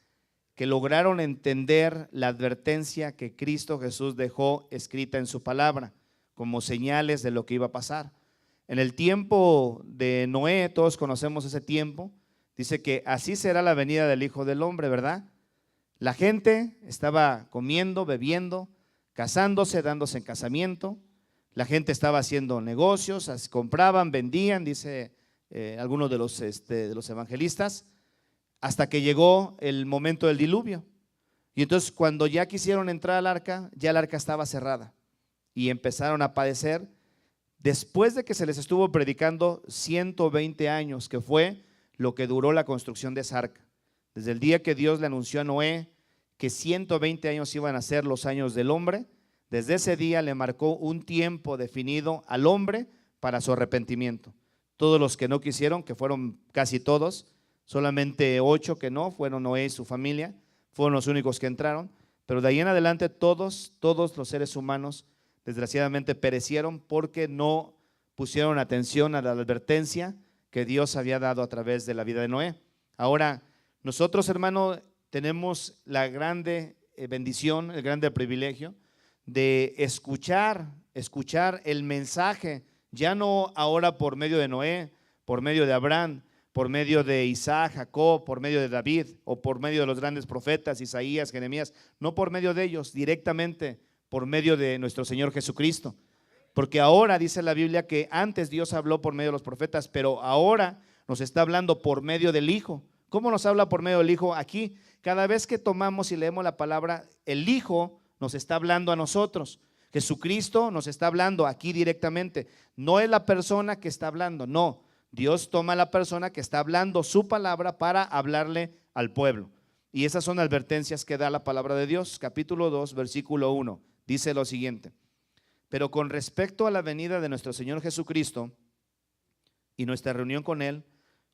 que lograron entender la advertencia que Cristo Jesús dejó escrita en su palabra como señales de lo que iba a pasar. En el tiempo de Noé, todos conocemos ese tiempo, dice que así será la venida del Hijo del Hombre, ¿verdad? La gente estaba comiendo, bebiendo, casándose, dándose en casamiento. La gente estaba haciendo negocios, compraban, vendían, dice algunos de los evangelistas, hasta que llegó el momento del diluvio. Y entonces cuando ya quisieron entrar al arca, ya el arca estaba cerrada y empezaron a padecer después de que se les estuvo predicando 120 años, que fue lo que duró la construcción de esa arca. Desde el día que Dios le anunció a Noé que 120 años iban a ser los años del hombre, desde ese día le marcó un tiempo definido al hombre para su arrepentimiento. Todos los que no quisieron, que fueron casi todos, solamente 8 que no, fueron Noé y su familia, fueron los únicos que entraron, pero de ahí en adelante todos los seres humanos desgraciadamente perecieron porque no pusieron atención a la advertencia que Dios había dado a través de la vida de Noé. Ahora, nosotros, hermano, tenemos la grande bendición, el grande privilegio de escuchar el mensaje, ya no ahora por medio de Noé, por medio de Abraham, por medio de Isaac, Jacob, por medio de David o por medio de los grandes profetas, Isaías, Jeremías, no por medio de ellos, directamente por medio de nuestro Señor Jesucristo. Porque ahora dice la Biblia que antes Dios habló por medio de los profetas, pero ahora nos está hablando por medio del Hijo. ¿Cómo nos habla por medio del Hijo? Aquí, cada vez que tomamos y leemos la palabra, el Hijo nos está hablando a nosotros. Jesucristo nos está hablando aquí directamente. No es la persona que está hablando, no. Dios toma a la persona que está hablando su palabra para hablarle al pueblo. Y esas son advertencias que da la palabra de Dios. Capítulo 2, versículo 1, dice lo siguiente: pero con respecto a la venida de nuestro Señor Jesucristo y nuestra reunión con Él,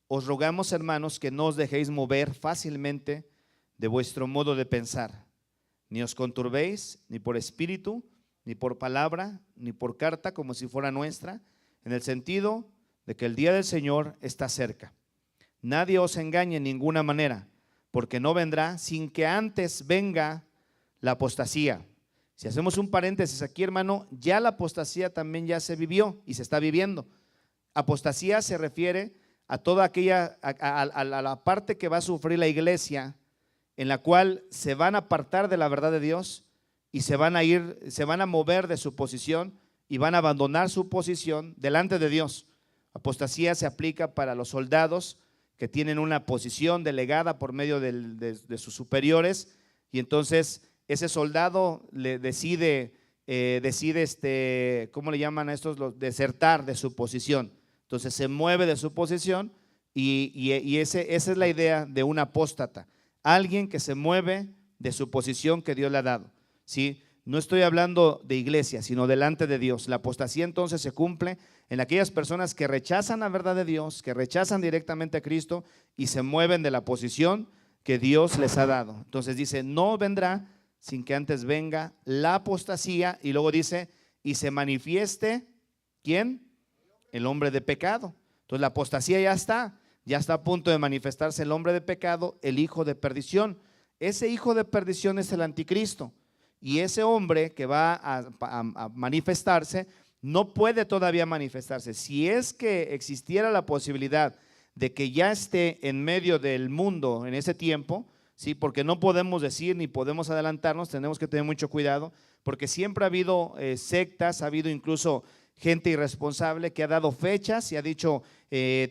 os rogamos, hermanos, que no os dejéis mover fácilmente de vuestro modo de pensar, ni os conturbéis, ni por espíritu, ni por palabra, ni por carta como si fuera nuestra, en el sentido de que el día del Señor está cerca. Nadie os engañe en ninguna manera, porque no vendrá sin que antes venga la apostasía. Si hacemos un paréntesis aquí, hermano, ya la apostasía también ya se vivió y se está viviendo. Apostasía se refiere a toda aquella, a la parte que va a sufrir la iglesia, en la cual se van a apartar de la verdad de Dios y se van a mover de su posición y van a abandonar su posición delante de Dios. Apostasía se aplica para los soldados que tienen una posición delegada por medio de sus superiores, y entonces ese soldado decide, ¿cómo le llaman a estos? Desertar de su posición. Entonces se mueve de su posición y esa es la idea de un apóstata, alguien que se mueve de su posición que Dios le ha dado, ¿sí? No estoy hablando de iglesia, sino delante de Dios. La apostasía entonces se cumple en aquellas personas que rechazan la verdad de Dios, que rechazan directamente a Cristo y se mueven de la posición que Dios les ha dado. Entonces dice, no vendrá sin que antes venga la apostasía, y luego dice, y se manifieste, ¿quién? El hombre de pecado. Entonces la apostasía ya está a punto de manifestarse el hombre de pecado, el hijo de perdición. Ese hijo de perdición es el anticristo. Y ese hombre que va a manifestarse no puede todavía manifestarse. Si es que existiera la posibilidad de que ya esté en medio del mundo en ese tiempo, ¿sí? Porque no podemos decir ni podemos adelantarnos, tenemos que tener mucho cuidado, porque siempre ha habido sectas, ha habido incluso gente irresponsable que ha dado fechas y ha dicho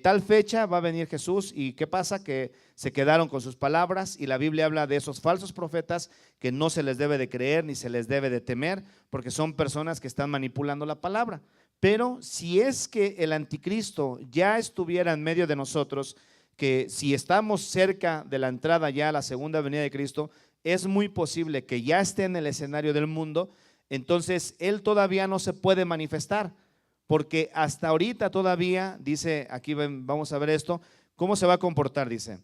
tal fecha va a venir Jesús, y ¿qué pasa? Que se quedaron con sus palabras, y la Biblia habla de esos falsos profetas que no se les debe de creer ni se les debe de temer, porque son personas que están manipulando la palabra. Pero si es que el anticristo ya estuviera en medio de nosotros, que si estamos cerca de la entrada ya a la segunda venida de Cristo, es muy posible que ya esté en el escenario del mundo. Entonces él todavía no se puede manifestar, porque hasta ahorita todavía, dice aquí, vamos a ver esto, cómo se va a comportar. Dice,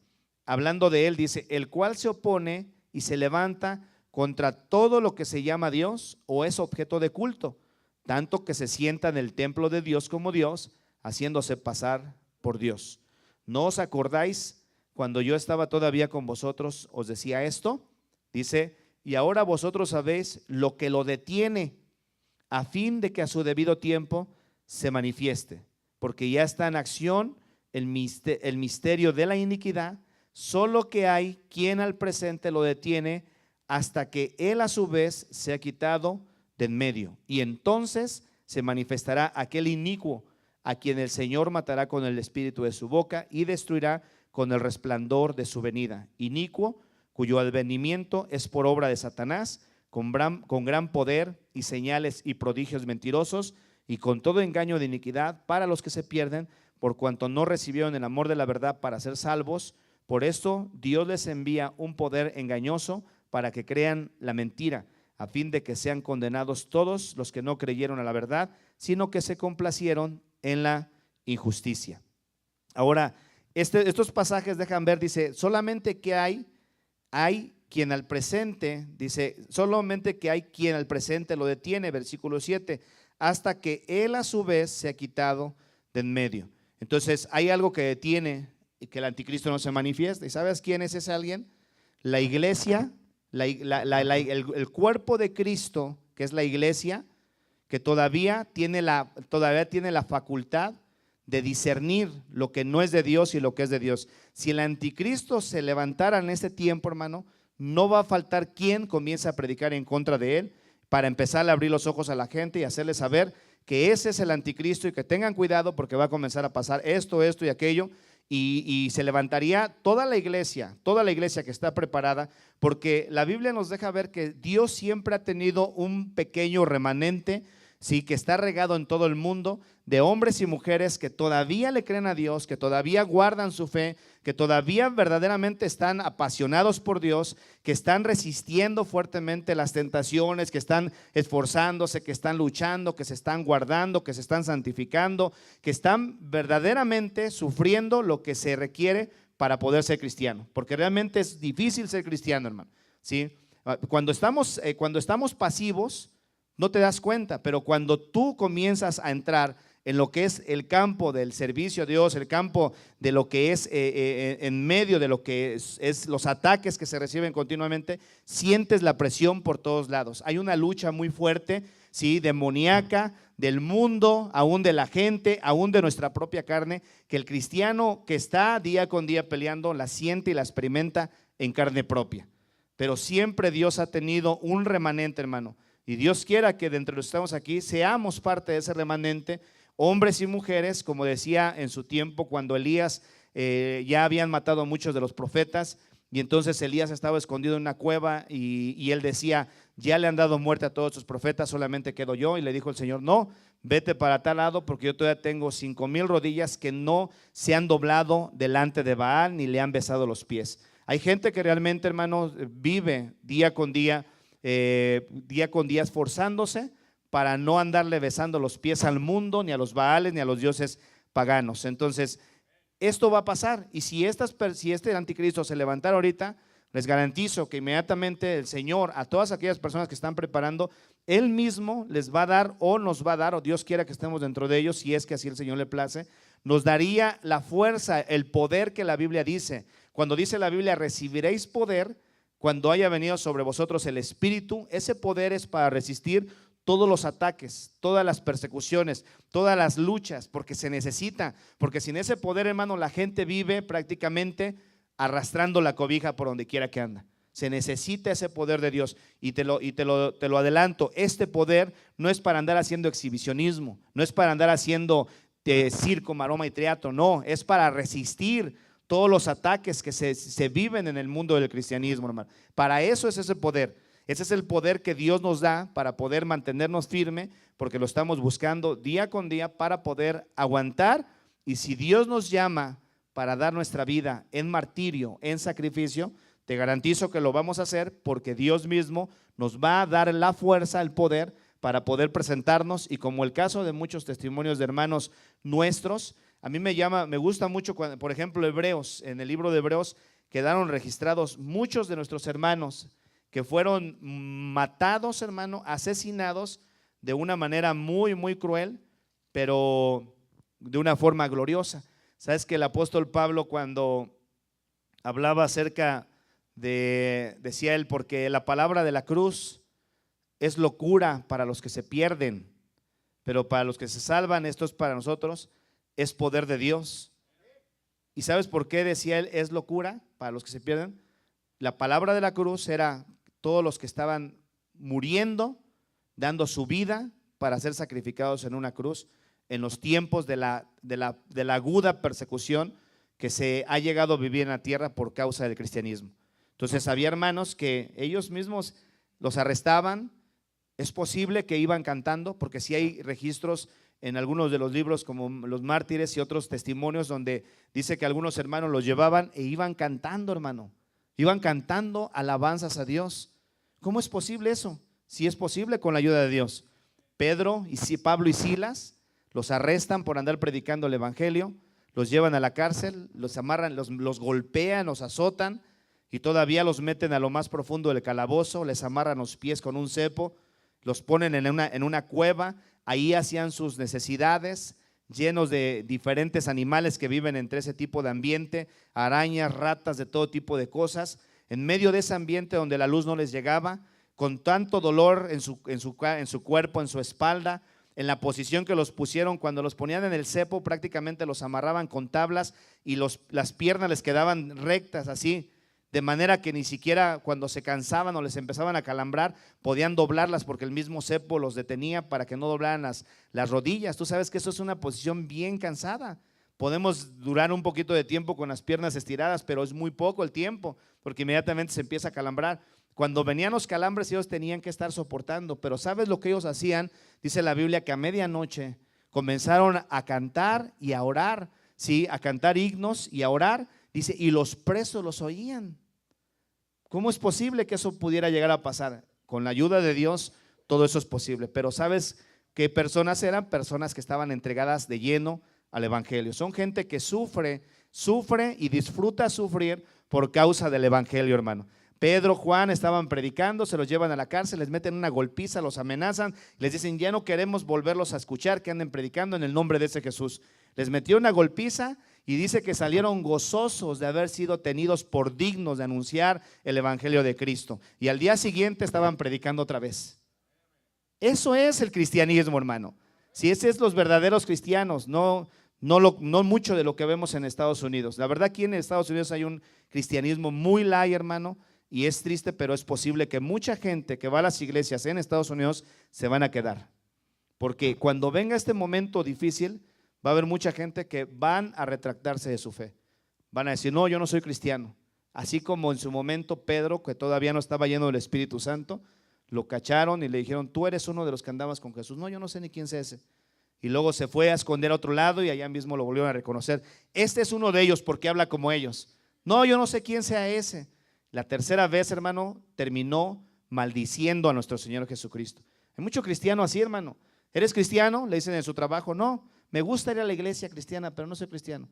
hablando de él, dice, el cual se opone y se levanta contra todo lo que se llama Dios o es objeto de culto, tanto que se sienta en el templo de Dios como Dios, haciéndose pasar por Dios. ¿No os acordáis cuando yo estaba todavía con vosotros os decía esto? Dice, y ahora vosotros sabéis lo que lo detiene, a fin de que a su debido tiempo se manifieste, porque ya está en acción el misterio de la iniquidad, solo que hay quien al presente lo detiene hasta que él a su vez se ha quitado de en medio, y entonces se manifestará aquel inicuo, a quien el Señor matará con el espíritu de su boca y destruirá con el resplandor de su venida. Inicuo, cuyo advenimiento es por obra de Satanás, con gran poder y señales y prodigios mentirosos, y con todo engaño de iniquidad para los que se pierden, por cuanto no recibieron el amor de la verdad para ser salvos. Por esto Dios les envía un poder engañoso para que crean la mentira, a fin de que sean condenados todos los que no creyeron a la verdad, sino que se complacieron en la injusticia. Ahora, estos pasajes dejan ver, dice, solamente que hay quien al presente, dice, solamente que hay quien al presente lo detiene, versículo 7, hasta que él a su vez se ha quitado de en medio. Entonces, hay algo que detiene y que el anticristo no se manifiesta. ¿Y sabes quién es ese alguien? La iglesia, el cuerpo de Cristo, que es la iglesia, que todavía tiene la facultad de discernir lo que no es de Dios y lo que es de Dios. Si el anticristo se levantara en este tiempo, hermano, no va a faltar quien comience a predicar en contra de él para empezar a abrir los ojos a la gente y hacerles saber que ese es el anticristo y que tengan cuidado porque va a comenzar a pasar esto y aquello. Y se levantaría toda la iglesia que está preparada, porque la Biblia nos deja ver que Dios siempre ha tenido un pequeño remanente, sí, que está regado en todo el mundo, de hombres y mujeres que todavía le creen a Dios, que todavía guardan su fe, que todavía verdaderamente están apasionados por Dios, que están resistiendo fuertemente las tentaciones, que están esforzándose, que están luchando, que se están guardando, que se están santificando, que están verdaderamente sufriendo lo que se requiere para poder ser cristiano, porque realmente es difícil ser cristiano, hermano, ¿sí? Cuando estamos pasivos, no te das cuenta, pero cuando tú comienzas a entrar en lo que es el campo del servicio a Dios, el campo de lo que es en medio de lo que es los ataques que se reciben continuamente, sientes la presión por todos lados. Hay una lucha muy fuerte, ¿sí?, demoníaca, del mundo, aún de la gente, aún de nuestra propia carne, que el cristiano que está día con día peleando la siente y la experimenta en carne propia. Pero siempre Dios ha tenido un remanente, hermano. Y Dios quiera que de entre los que estamos aquí seamos parte de ese remanente, hombres y mujeres, como decía en su tiempo cuando Elías ya habían matado a muchos de los profetas, y entonces Elías estaba escondido en una cueva y él decía, ya le han dado muerte a todos sus profetas, solamente quedo yo. Y le dijo el Señor, no, vete para tal lado porque yo todavía tengo 5,000 rodillas que no se han doblado delante de Baal ni le han besado los pies. Hay gente que realmente, hermanos, vive día con día esforzándose para no andarle besando los pies al mundo, ni a los Baales, ni a los dioses paganos. Entonces, esto va a pasar. Y si este anticristo se levantara ahorita, les garantizo que inmediatamente el Señor, a todas aquellas personas que están preparando, Él mismo les va a dar o nos va a dar, o Dios quiera que estemos dentro de ellos, si es que así el Señor le place, nos daría la fuerza, el poder que la Biblia dice. Cuando dice la Biblia, recibiréis poder cuando haya venido sobre vosotros el Espíritu. Ese poder es para resistir todos los ataques, todas las persecuciones, todas las luchas, porque se necesita, porque sin ese poder, hermano, la gente vive prácticamente arrastrando la cobija por donde quiera que anda. Se necesita ese poder de Dios y te lo adelanto, este poder no es para andar haciendo exhibicionismo, no es para andar haciendo circo, maroma y teatro, no, es para resistir todos los ataques que se viven en el mundo del cristianismo, hermano. Para eso es ese poder. Ese es el poder que Dios nos da para poder mantenernos firme, porque lo estamos buscando día con día para poder aguantar. Y si Dios nos llama para dar nuestra vida en martirio, en sacrificio, te garantizo que lo vamos a hacer, porque Dios mismo nos va a dar la fuerza, el poder para poder presentarnos. Y como el caso de muchos testimonios de hermanos nuestros, a mí me gusta mucho cuando, por ejemplo, Hebreos, en el libro de Hebreos quedaron registrados muchos de nuestros hermanos que fueron matados, hermano, asesinados de una manera muy, muy cruel, pero de una forma gloriosa. Sabes que el apóstol Pablo, cuando hablaba acerca decía él, porque la palabra de la cruz es locura para los que se pierden, pero para los que se salvan, esto es para nosotros, es poder de Dios. ¿Y sabes por qué decía él es locura para los que se pierden? La palabra de la cruz era todos los que estaban muriendo, dando su vida para ser sacrificados en una cruz. en los tiempos de la aguda persecución que se ha llegado a vivir en la tierra por causa del cristianismo. Entonces había hermanos que ellos mismos los arrestaban. Es posible que iban cantando, porque sí hay registros en algunos de los libros como los mártires y otros testimonios donde dice que algunos hermanos los llevaban e iban cantando, hermano. Iban cantando alabanzas a Dios. ¿Cómo es posible eso? Sí es posible con la ayuda de Dios. Pablo y Silas los arrestan por andar predicando el evangelio, los llevan a la cárcel, los amarran, los golpean, los azotan y todavía los meten a lo más profundo del calabozo, les amarran los pies con un cepo, los ponen en una cueva, ahí hacían sus necesidades, llenos de diferentes animales que viven entre ese tipo de ambiente, arañas, ratas, de todo tipo de cosas. En medio de ese ambiente donde la luz no les llegaba, con tanto dolor en su cuerpo, en su espalda, en la posición que los pusieron, cuando los ponían en el cepo prácticamente los amarraban con tablas y las piernas les quedaban rectas así, de manera que ni siquiera cuando se cansaban o les empezaban a calambrar podían doblarlas, porque el mismo cepo los detenía para que no doblaran las rodillas. Tú sabes que eso es una posición bien cansada. Podemos durar un poquito de tiempo con las piernas estiradas, pero es muy poco el tiempo, porque inmediatamente se empieza a calambrar. Cuando venían los calambres ellos tenían que estar soportando, pero ¿sabes lo que ellos hacían? Dice la Biblia que a medianoche comenzaron a cantar y a orar, ¿sí? A cantar himnos y a orar, dice, y los presos los oían. ¿Cómo es posible que eso pudiera llegar a pasar? Con la ayuda de Dios todo eso es posible, pero ¿sabes qué personas eran? Personas que estaban entregadas de lleno al evangelio. Son gente que sufre y disfruta sufrir por causa del evangelio, hermano. Pedro, Juan estaban predicando, se los llevan a la cárcel, les meten una golpiza, los amenazan, les dicen ya no queremos volverlos a escuchar que anden predicando en el nombre de ese Jesús. Les metió una golpiza y dice que salieron gozosos de haber sido tenidos por dignos de anunciar el evangelio de Cristo. Y al día siguiente estaban predicando otra vez. Eso es el cristianismo, hermano. Si ese es los verdaderos cristianos, no mucho de lo que vemos en Estados Unidos. La verdad, aquí en Estados Unidos hay un cristianismo muy light, hermano. Y es triste, pero es posible que mucha gente que va a las iglesias en Estados Unidos se van a quedar. Porque cuando venga este momento difícil, va a haber mucha gente que van a retractarse de su fe. Van a decir, no, yo no soy cristiano. Así como en su momento Pedro, que todavía no estaba lleno del Espíritu Santo, lo cacharon y le dijeron, tú eres uno de los que andabas con Jesús. No, yo no sé ni quién es ese. Y luego se fue a esconder a otro lado y allá mismo lo volvieron a reconocer. Este es uno de ellos porque habla como ellos. No, yo no sé quién sea ese. La tercera vez, hermano, terminó maldiciendo a nuestro Señor Jesucristo. Hay mucho cristiano así, hermano. ¿Eres cristiano? Le dicen en su trabajo. No, me gusta ir a la iglesia cristiana, pero no soy cristiano.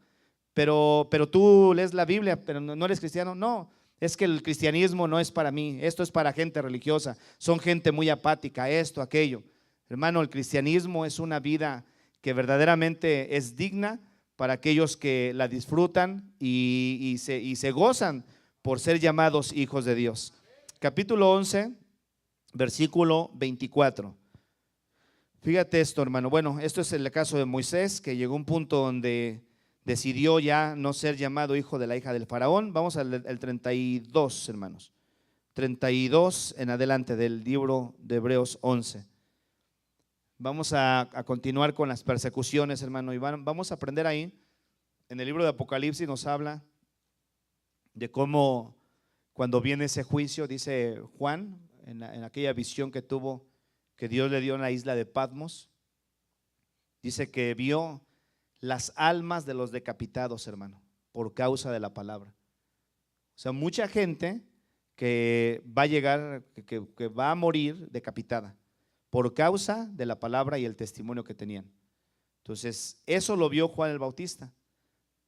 Pero tú lees la Biblia, pero no eres cristiano. No, es que el cristianismo no es para mí. Esto es para gente religiosa. Son gente muy apática, esto, aquello. Hermano, el cristianismo es una vida que verdaderamente es digna para aquellos que la disfrutan y se gozan por ser llamados hijos de Dios. Capítulo 11, versículo 24. Fíjate esto, hermano. Bueno, esto es el caso de Moisés, que llegó a un punto donde decidió ya no ser llamado hijo de la hija del faraón. Vamos al 32, hermanos. 32 en adelante del libro de Hebreos 11. Vamos a continuar con las persecuciones, hermano, y vamos a aprender ahí. En el libro de Apocalipsis nos habla de cómo cuando viene ese juicio, dice Juan, en aquella visión que tuvo, que Dios le dio en la isla de Patmos, dice que vio las almas de los decapitados, hermano, por causa de la palabra. O sea, mucha gente que va a llegar, que va a morir decapitada por causa de la palabra y el testimonio que tenían. Entonces, eso lo vio Juan el Bautista,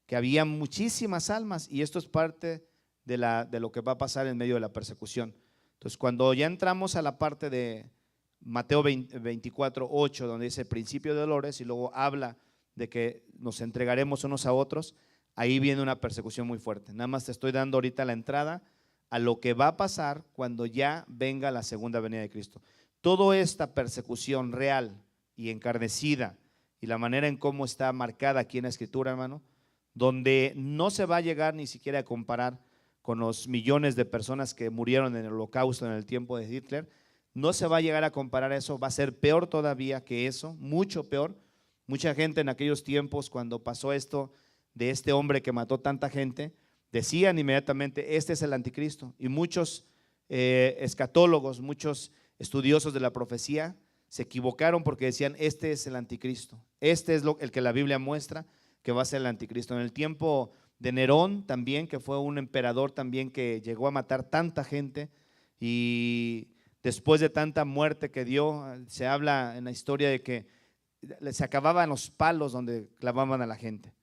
que había muchísimas almas, y esto es parte de lo que va a pasar en medio de la persecución. Entonces, cuando ya entramos a la parte de Mateo 24, 8, donde dice principio de dolores y luego habla de que nos entregaremos unos a otros, ahí viene una persecución muy fuerte. Nada más te estoy dando ahorita la entrada a lo que va a pasar cuando ya venga la segunda venida de Cristo. Toda esta persecución real y encarnecida y la manera en cómo está marcada aquí en la Escritura, hermano, donde no se va a llegar ni siquiera a comparar con los millones de personas que murieron en el Holocausto en el tiempo de Hitler, no se va a llegar a comparar eso, va a ser peor todavía que eso, mucho peor, Mucha gente en aquellos tiempos, cuando pasó esto de este hombre que mató tanta gente, decían inmediatamente, este es el anticristo. Y muchos escatólogos, muchos estudiosos de la profecía se equivocaron porque decían, este es el anticristo, este es el que la Biblia muestra que va a ser el anticristo. En el tiempo de Nerón también, que fue un emperador también que llegó a matar tanta gente, y después de tanta muerte que dio, se habla en la historia de que se acababan los palos donde clavaban a la gente.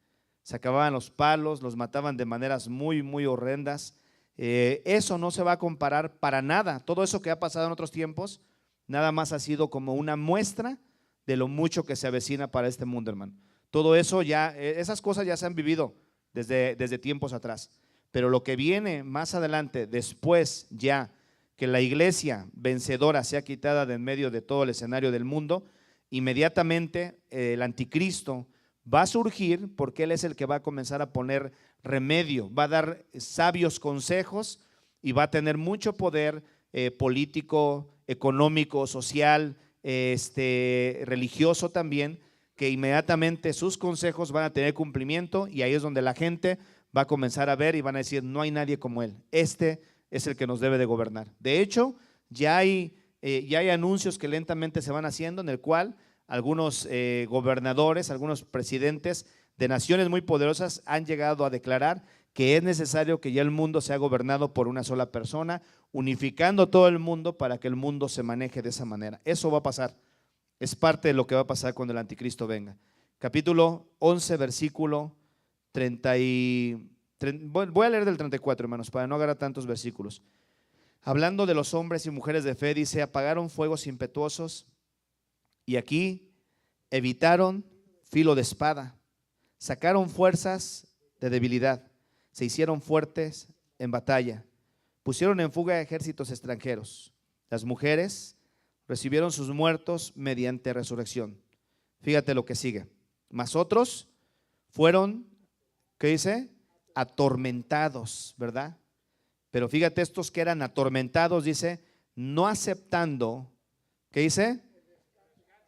Se acababan los palos, los mataban de maneras muy, muy horrendas. Eso no se va a comparar para nada. Todo eso que ha pasado en otros tiempos, nada más ha sido como una muestra de lo mucho que se avecina para este mundo, hermano. Todo eso ya, esas cosas ya se han vivido desde tiempos atrás. Pero lo que viene más adelante, después ya que la iglesia vencedora sea quitada de en medio de todo el escenario del mundo, inmediatamente el anticristo va a surgir, porque él es el que va a comenzar a poner remedio, va a dar sabios consejos y va a tener mucho poder político, económico, social, religioso también, que inmediatamente sus consejos van a tener cumplimiento, y ahí es donde la gente va a comenzar a ver y van a decir, no hay nadie como él, este es el que nos debe de gobernar. De hecho, ya hay anuncios que lentamente se van haciendo, en el cual algunos gobernadores, algunos presidentes de naciones muy poderosas han llegado a declarar que es necesario que ya el mundo sea gobernado por una sola persona, unificando todo el mundo para que el mundo se maneje de esa manera. Eso va a pasar, es parte de lo que va a pasar cuando el anticristo venga. Capítulo 11, versículo 30 voy a leer del 34, hermanos, para no agarrar tantos versículos. Hablando de los hombres y mujeres de fe, dice, apagaron fuegos impetuosos y aquí evitaron filo de espada, sacaron fuerzas de debilidad, se hicieron fuertes en batalla, pusieron en fuga ejércitos extranjeros. Las mujeres recibieron sus muertos mediante resurrección. Fíjate lo que sigue. Mas otros fueron, ¿qué dice? Atormentados, ¿verdad? Pero fíjate, estos que eran atormentados, dice, no aceptando, ¿qué dice?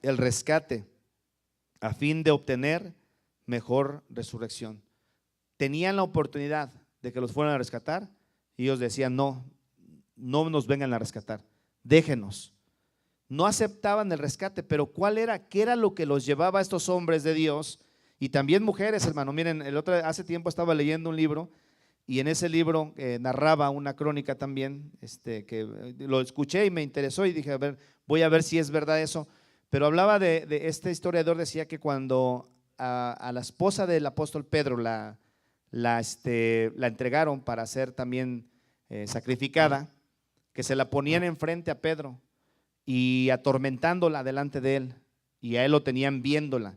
El rescate, a fin de obtener mejor resurrección. Tenían la oportunidad de que los fueran a rescatar y ellos decían, no, no nos vengan a rescatar, déjenos. No aceptaban el rescate, pero ¿cuál era? ¿Qué era lo que los llevaba a estos hombres de Dios? Y también mujeres, hermano. Miren, hace tiempo estaba leyendo un libro, y en ese libro narraba una crónica también, que lo escuché y me interesó y dije, a ver, voy a ver si es verdad eso. Pero hablaba de este historiador, decía que cuando a la esposa del apóstol Pedro la entregaron para ser también sacrificada, que se la ponían enfrente a Pedro y atormentándola delante de él, y a él lo tenían viéndola.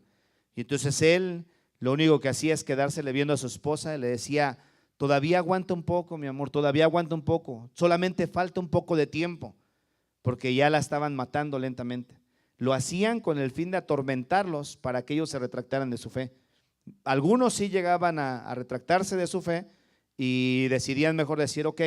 Y entonces él lo único que hacía es quedársele viendo a su esposa y le decía, todavía aguanta un poco, mi amor, todavía aguanta un poco, solamente falta un poco de tiempo, porque ya la estaban matando lentamente. Lo hacían con el fin de atormentarlos para que ellos se retractaran de su fe. Algunos sí llegaban a retractarse de su fe y decidían mejor decir, ok,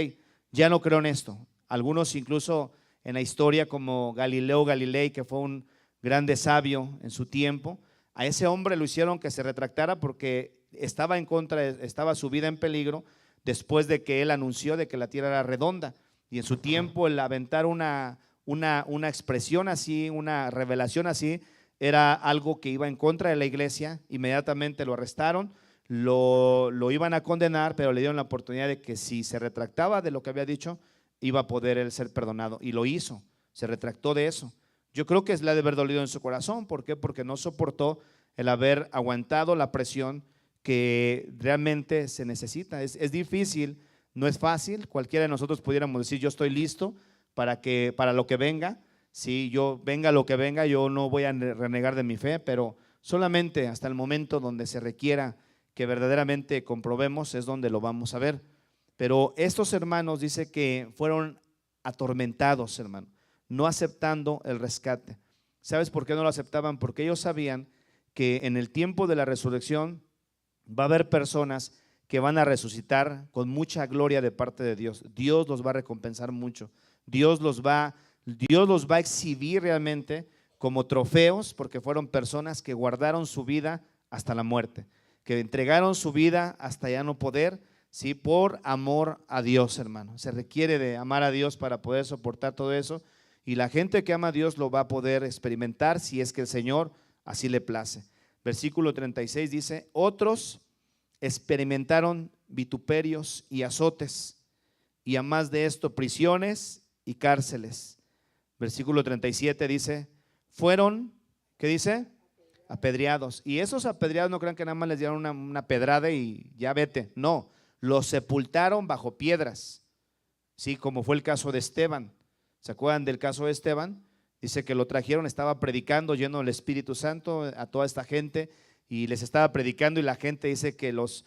ya no creo en esto. Algunos incluso en la historia, como Galileo Galilei, que fue un grande sabio en su tiempo, a ese hombre lo hicieron que se retractara porque estaba en contra, estaba su vida en peligro después de que él anunció de que la tierra era redonda. Y en su tiempo el aventar una expresión así, una revelación así, era algo que iba en contra de la iglesia. Inmediatamente lo arrestaron, lo iban a condenar, pero le dieron la oportunidad de que si se retractaba de lo que había dicho, iba a poder él ser perdonado, y lo hizo, se retractó de eso. Yo creo que es la de haber dolido en su corazón. ¿Por qué? Porque no soportó el haber aguantado la presión que realmente se necesita. Es difícil, no es fácil. Cualquiera de nosotros pudiéramos decir, yo estoy listo para lo que venga. Si yo venga lo que venga, yo no voy a renegar de mi fe, pero solamente hasta el momento donde se requiera que verdaderamente comprobemos es donde lo vamos a ver. Pero estos hermanos dice que fueron atormentados, hermano, no aceptando el rescate. ¿Sabes por qué no lo aceptaban? Porque ellos sabían que en el tiempo de la resurrección va a haber personas que van a resucitar con mucha gloria de parte de Dios. Dios los va a recompensar mucho. Dios los va a exhibir realmente como trofeos, porque fueron personas que guardaron su vida hasta la muerte, que entregaron su vida hasta ya no poder, ¿sí? Por amor a Dios, hermano. Se requiere de amar a Dios para poder soportar todo eso, y la gente que ama a Dios lo va a poder experimentar si es que el Señor así le place. Versículo 36 dice: otros experimentaron vituperios y azotes, y a más de esto prisiones y cárceles. Versículo 37 dice: fueron, ¿qué dice? Apedreados. Y esos apedreados no crean que nada más les dieron una pedrada y ya vete. No, los sepultaron bajo piedras, sí, como fue el caso de Esteban. ¿Se acuerdan del caso de Esteban? Dice que lo trajeron, estaba predicando lleno del Espíritu Santo a toda esta gente, y les estaba predicando, y la gente dice que los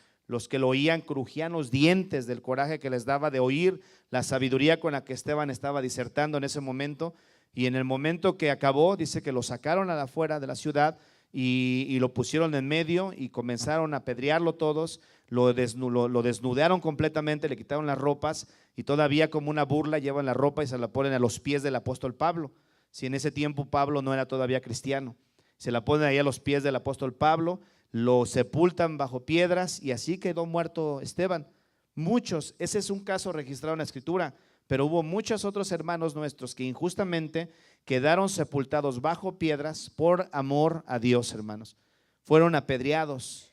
que lo oían crujían los dientes del coraje que les daba de oír la sabiduría con la que Esteban estaba disertando en ese momento. Y en el momento que acabó, dice que lo sacaron afuera de la ciudad y lo pusieron en medio y comenzaron a apedrearlo todos, lo desnudaron completamente, le quitaron las ropas, y todavía como una burla llevan la ropa y se la ponen a los pies del apóstol Pablo. Si en ese tiempo Pablo no era todavía cristiano, se la ponen ahí a los pies del apóstol Pablo, lo sepultan bajo piedras, y así quedó muerto Esteban. Muchos, ese es un caso registrado en la Escritura, pero hubo muchos otros hermanos nuestros que injustamente quedaron sepultados bajo piedras por amor a Dios, hermanos. Fueron apedreados,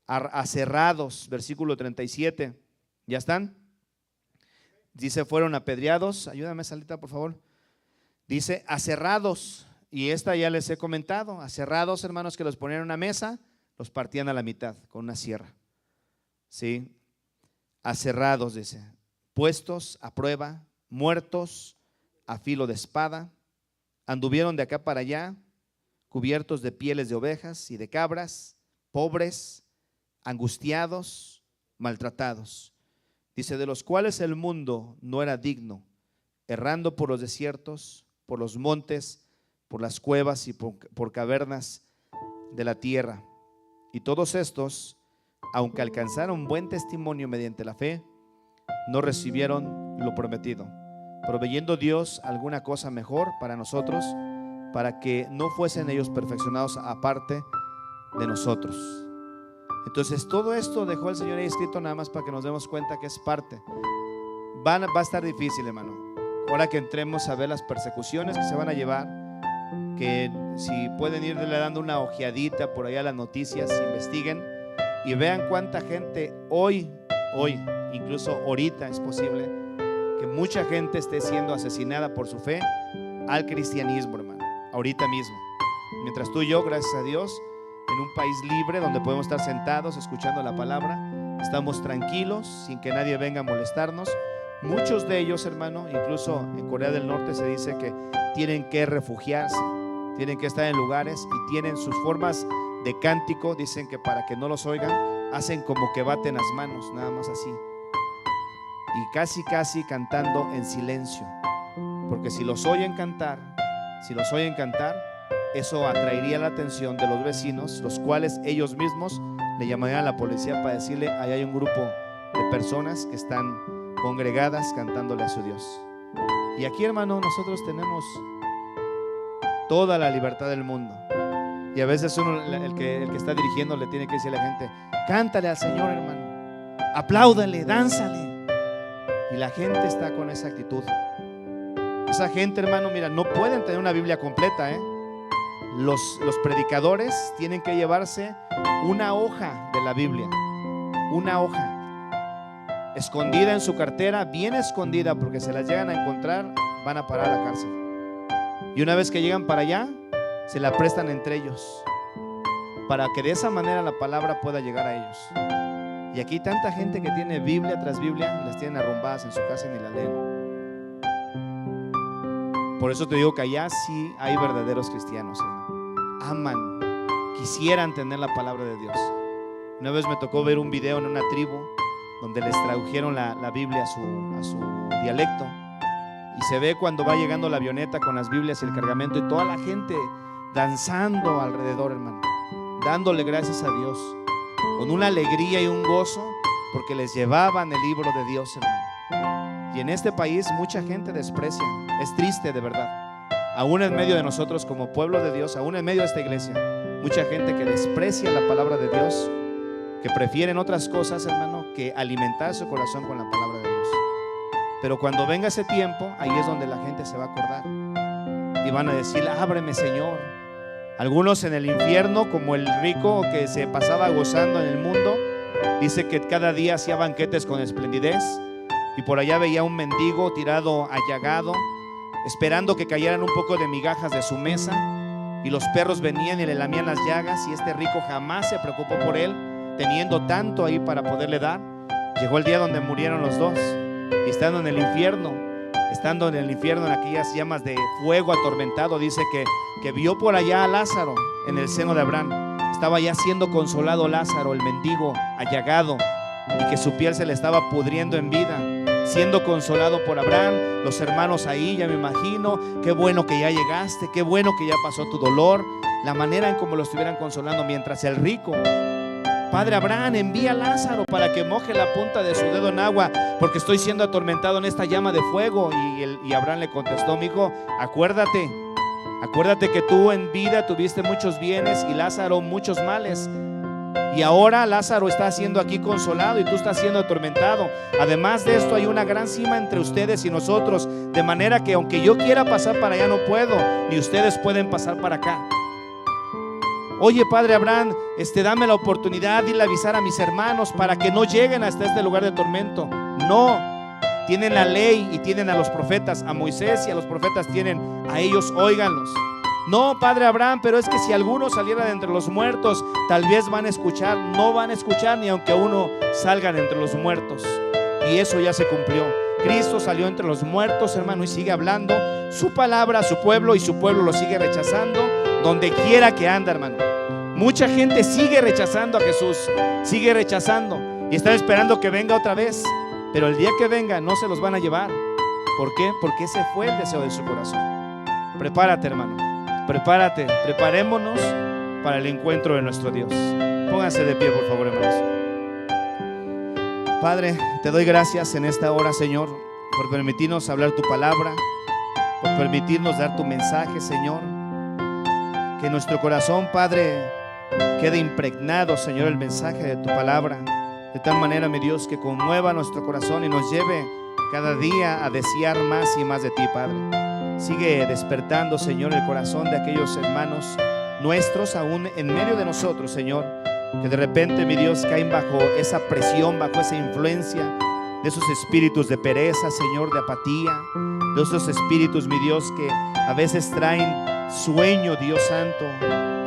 aserrados, versículo 37. ¿Ya están? Dice: fueron apedreados, ayúdame Salita por favor. Dice aserrados, y esta ya les he comentado, aserrados, hermanos, que los ponían en una mesa, los partían a la mitad con una sierra, ¿sí? Aserrados, dice, puestos a prueba, muertos a filo de espada, anduvieron de acá para allá, cubiertos de pieles de ovejas y de cabras, pobres, angustiados, maltratados. Dice: de los cuales el mundo no era digno, errando por los desiertos, por los montes, por las cuevas y por cavernas de la tierra. Y todos estos, aunque alcanzaron buen testimonio mediante la fe, no recibieron lo prometido, proveyendo Dios alguna cosa mejor para nosotros, para que no fuesen ellos perfeccionados aparte de nosotros. Entonces todo esto dejó el Señor ahí escrito nada más para que nos demos cuenta que es parte. Va a estar difícil, hermano, ahora que entremos a ver las persecuciones que se van a llevar, que si pueden irle dando una ojeadita por allá a las noticias, investiguen y vean cuánta gente hoy, incluso ahorita es posible que mucha gente esté siendo asesinada por su fe al cristianismo, hermano, ahorita mismo. Mientras tú y yo, gracias a Dios, en un país libre donde podemos estar sentados escuchando la palabra, estamos tranquilos sin que nadie venga a molestarnos. Muchos de ellos, hermano, incluso en Corea del Norte se dice que tienen que refugiarse, tienen que estar en lugares y tienen sus formas de cántico. Dicen que para que no los oigan, hacen como que baten las manos, nada más así, y casi cantando en silencio, porque si los oyen cantar, eso atraería la atención de los vecinos, los cuales ellos mismos le llamarían a la policía para decirle: ahí hay un grupo de personas que están congregadas cantándole a su Dios. Y aquí, hermano, nosotros tenemos toda la libertad del mundo, y a veces uno, el que está dirigiendo, le tiene que decir a la gente: cántale al Señor, hermano, apláudale, dánzale. Y la gente está con esa actitud. Esa gente, hermano, mira, no pueden tener una Biblia completa, Los predicadores tienen que llevarse una hoja de la Biblia, una hoja escondida en su cartera, bien escondida, porque se las llegan a encontrar, van a parar a la cárcel. Y una vez que llegan para allá, se la prestan entre ellos, para que de esa manera la palabra pueda llegar a ellos. Y aquí hay tanta gente que tiene Biblia tras Biblia y las tienen arrumbadas en su casa y ni la leen. Por eso te digo que allá sí hay verdaderos cristianos, hermano. Aman, quisieran tener la palabra de Dios. Una vez me tocó ver un video en una tribu donde les tradujeron la Biblia a su dialecto, y se ve cuando va llegando la avioneta con las Biblias y el cargamento, y toda la gente danzando alrededor, hermano, dándole gracias a Dios, con una alegría y un gozo, porque les llevaban el libro de Dios, hermano. Y en este país mucha gente desprecia, es triste de verdad. aún en medio de nosotros como pueblo de Dios, aún en medio de esta iglesia, mucha gente que desprecia la palabra de Dios, que prefieren otras cosas, hermano, que alimentar su corazón con la palabra de Dios. Pero cuando venga ese tiempo, ahí es donde la gente se va a acordar y van a decir: ábreme, Señor. Algunos en el infierno, como el rico que se pasaba gozando en el mundo, dice que cada día hacía banquetes con esplendidez, y por allá veía un mendigo tirado allagado, esperando que cayeran un poco de migajas de su mesa, y los perros venían y le lamían las llagas, y este rico jamás se preocupó por él, teniendo tanto ahí para poderle dar. Llegó el día donde murieron los dos, y estando en el infierno, en aquellas llamas de fuego atormentado, dice que vio por allá a Lázaro en el seno de Abraham. Estaba ya siendo consolado Lázaro, el mendigo allagado, y que su piel se le estaba pudriendo en vida, siendo consolado por Abraham. Los hermanos ahí, ya me imagino, qué bueno que ya llegaste, qué bueno que ya pasó tu dolor, la manera en cómo lo estuvieran consolando, mientras el rico: Padre Abraham, envía a Lázaro para que moje la punta de su dedo en agua, porque estoy siendo atormentado en esta llama de fuego. Y Abraham le contestó: mi hijo, acuérdate que tú en vida tuviste muchos bienes y Lázaro muchos males, y ahora Lázaro está siendo aquí consolado y tú estás siendo atormentado. Además de esto, hay una gran cima entre ustedes y nosotros, de manera que aunque yo quiera pasar para allá no puedo, ni ustedes pueden pasar para acá. Oye, Padre Abraham, dame la oportunidad de ir a avisar a mis hermanos para que no lleguen hasta este lugar de tormento. No, tienen la ley y tienen a los profetas, a Moisés y a los profetas tienen, a ellos óiganlos. No, Padre Abraham, pero es que si alguno saliera de entre los muertos, tal vez van a escuchar. No van a escuchar ni aunque uno salga de entre los muertos. Y eso ya se cumplió. Cristo salió entre los muertos, hermano, y sigue hablando su palabra a su pueblo, y su pueblo lo sigue rechazando donde quiera que anda, hermano. Mucha gente sigue rechazando a Jesús, sigue rechazando, y están esperando que venga otra vez, pero el día que venga no se los van a llevar. ¿Por qué? Porque ese fue el deseo de su corazón. Prepárate, hermano, prepárate, preparémonos para el encuentro de nuestro Dios. Pónganse de pie, por favor, hermanos. Padre, te doy gracias en esta hora, Señor, por permitirnos hablar tu palabra, por permitirnos dar tu mensaje, Señor. Que nuestro corazón, Padre, quede impregnado, Señor, el mensaje de tu palabra, de tal manera, mi Dios, que conmueva nuestro corazón y nos lleve cada día a desear más y más de ti, Padre. Sigue despertando, Señor, el corazón de aquellos hermanos nuestros aún en medio de nosotros, Señor, que de repente, mi Dios, caen bajo esa presión, bajo esa influencia de esos espíritus de pereza, Señor, de apatía, de esos espíritus, mi Dios, que a veces traen sueño, Dios santo,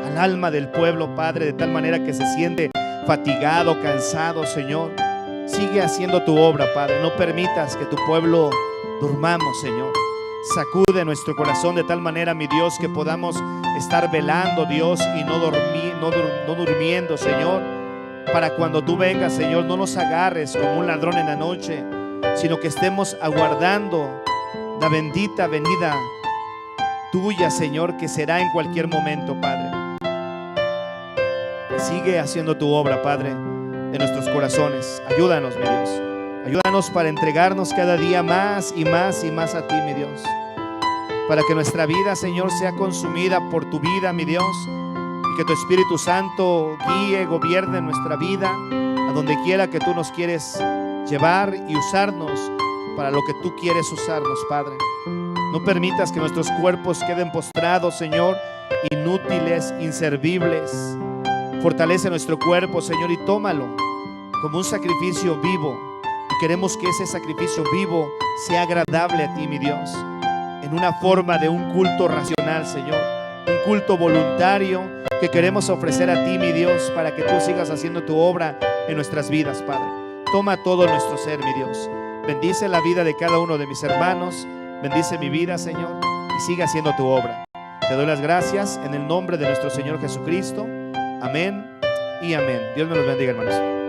al alma del pueblo, Padre, de tal manera que se siente fatigado, cansado, Señor. Sigue haciendo tu obra, Padre. No permitas que tu pueblo durmamos, Señor. Sacude nuestro corazón de tal manera, mi Dios, que podamos estar velando, Dios, y no durmiendo, Señor, para cuando tú vengas, Señor, no nos agarres como un ladrón en la noche, sino que estemos aguardando la bendita venida tuya, Señor, que será en cualquier momento, Padre. Sigue haciendo tu obra, Padre, en nuestros corazones. Ayúdanos, mi Dios. Ayúdanos para entregarnos cada día más y más y más a ti, mi Dios. Para que nuestra vida, Señor, sea consumida por tu vida, mi Dios. Y que tu Espíritu Santo guíe, gobierne nuestra vida a donde quiera que tú nos quieres llevar y usarnos para lo que tú quieres usarnos, Padre. No permitas que nuestros cuerpos queden postrados, Señor, inútiles, inservibles. Fortalece nuestro cuerpo, Señor, y tómalo como un sacrificio vivo. Y queremos que ese sacrificio vivo sea agradable a ti, mi Dios, en una forma de un culto racional, Señor, un culto voluntario que queremos ofrecer a ti, mi Dios, para que tú sigas haciendo tu obra en nuestras vidas, Padre. Toma todo nuestro ser, mi Dios. Bendice la vida de cada uno de mis hermanos. Bendice mi vida, Señor, y sigue haciendo tu obra. Te doy las gracias en el nombre de nuestro Señor Jesucristo. Amén y amén. Dios me los bendiga, hermanos.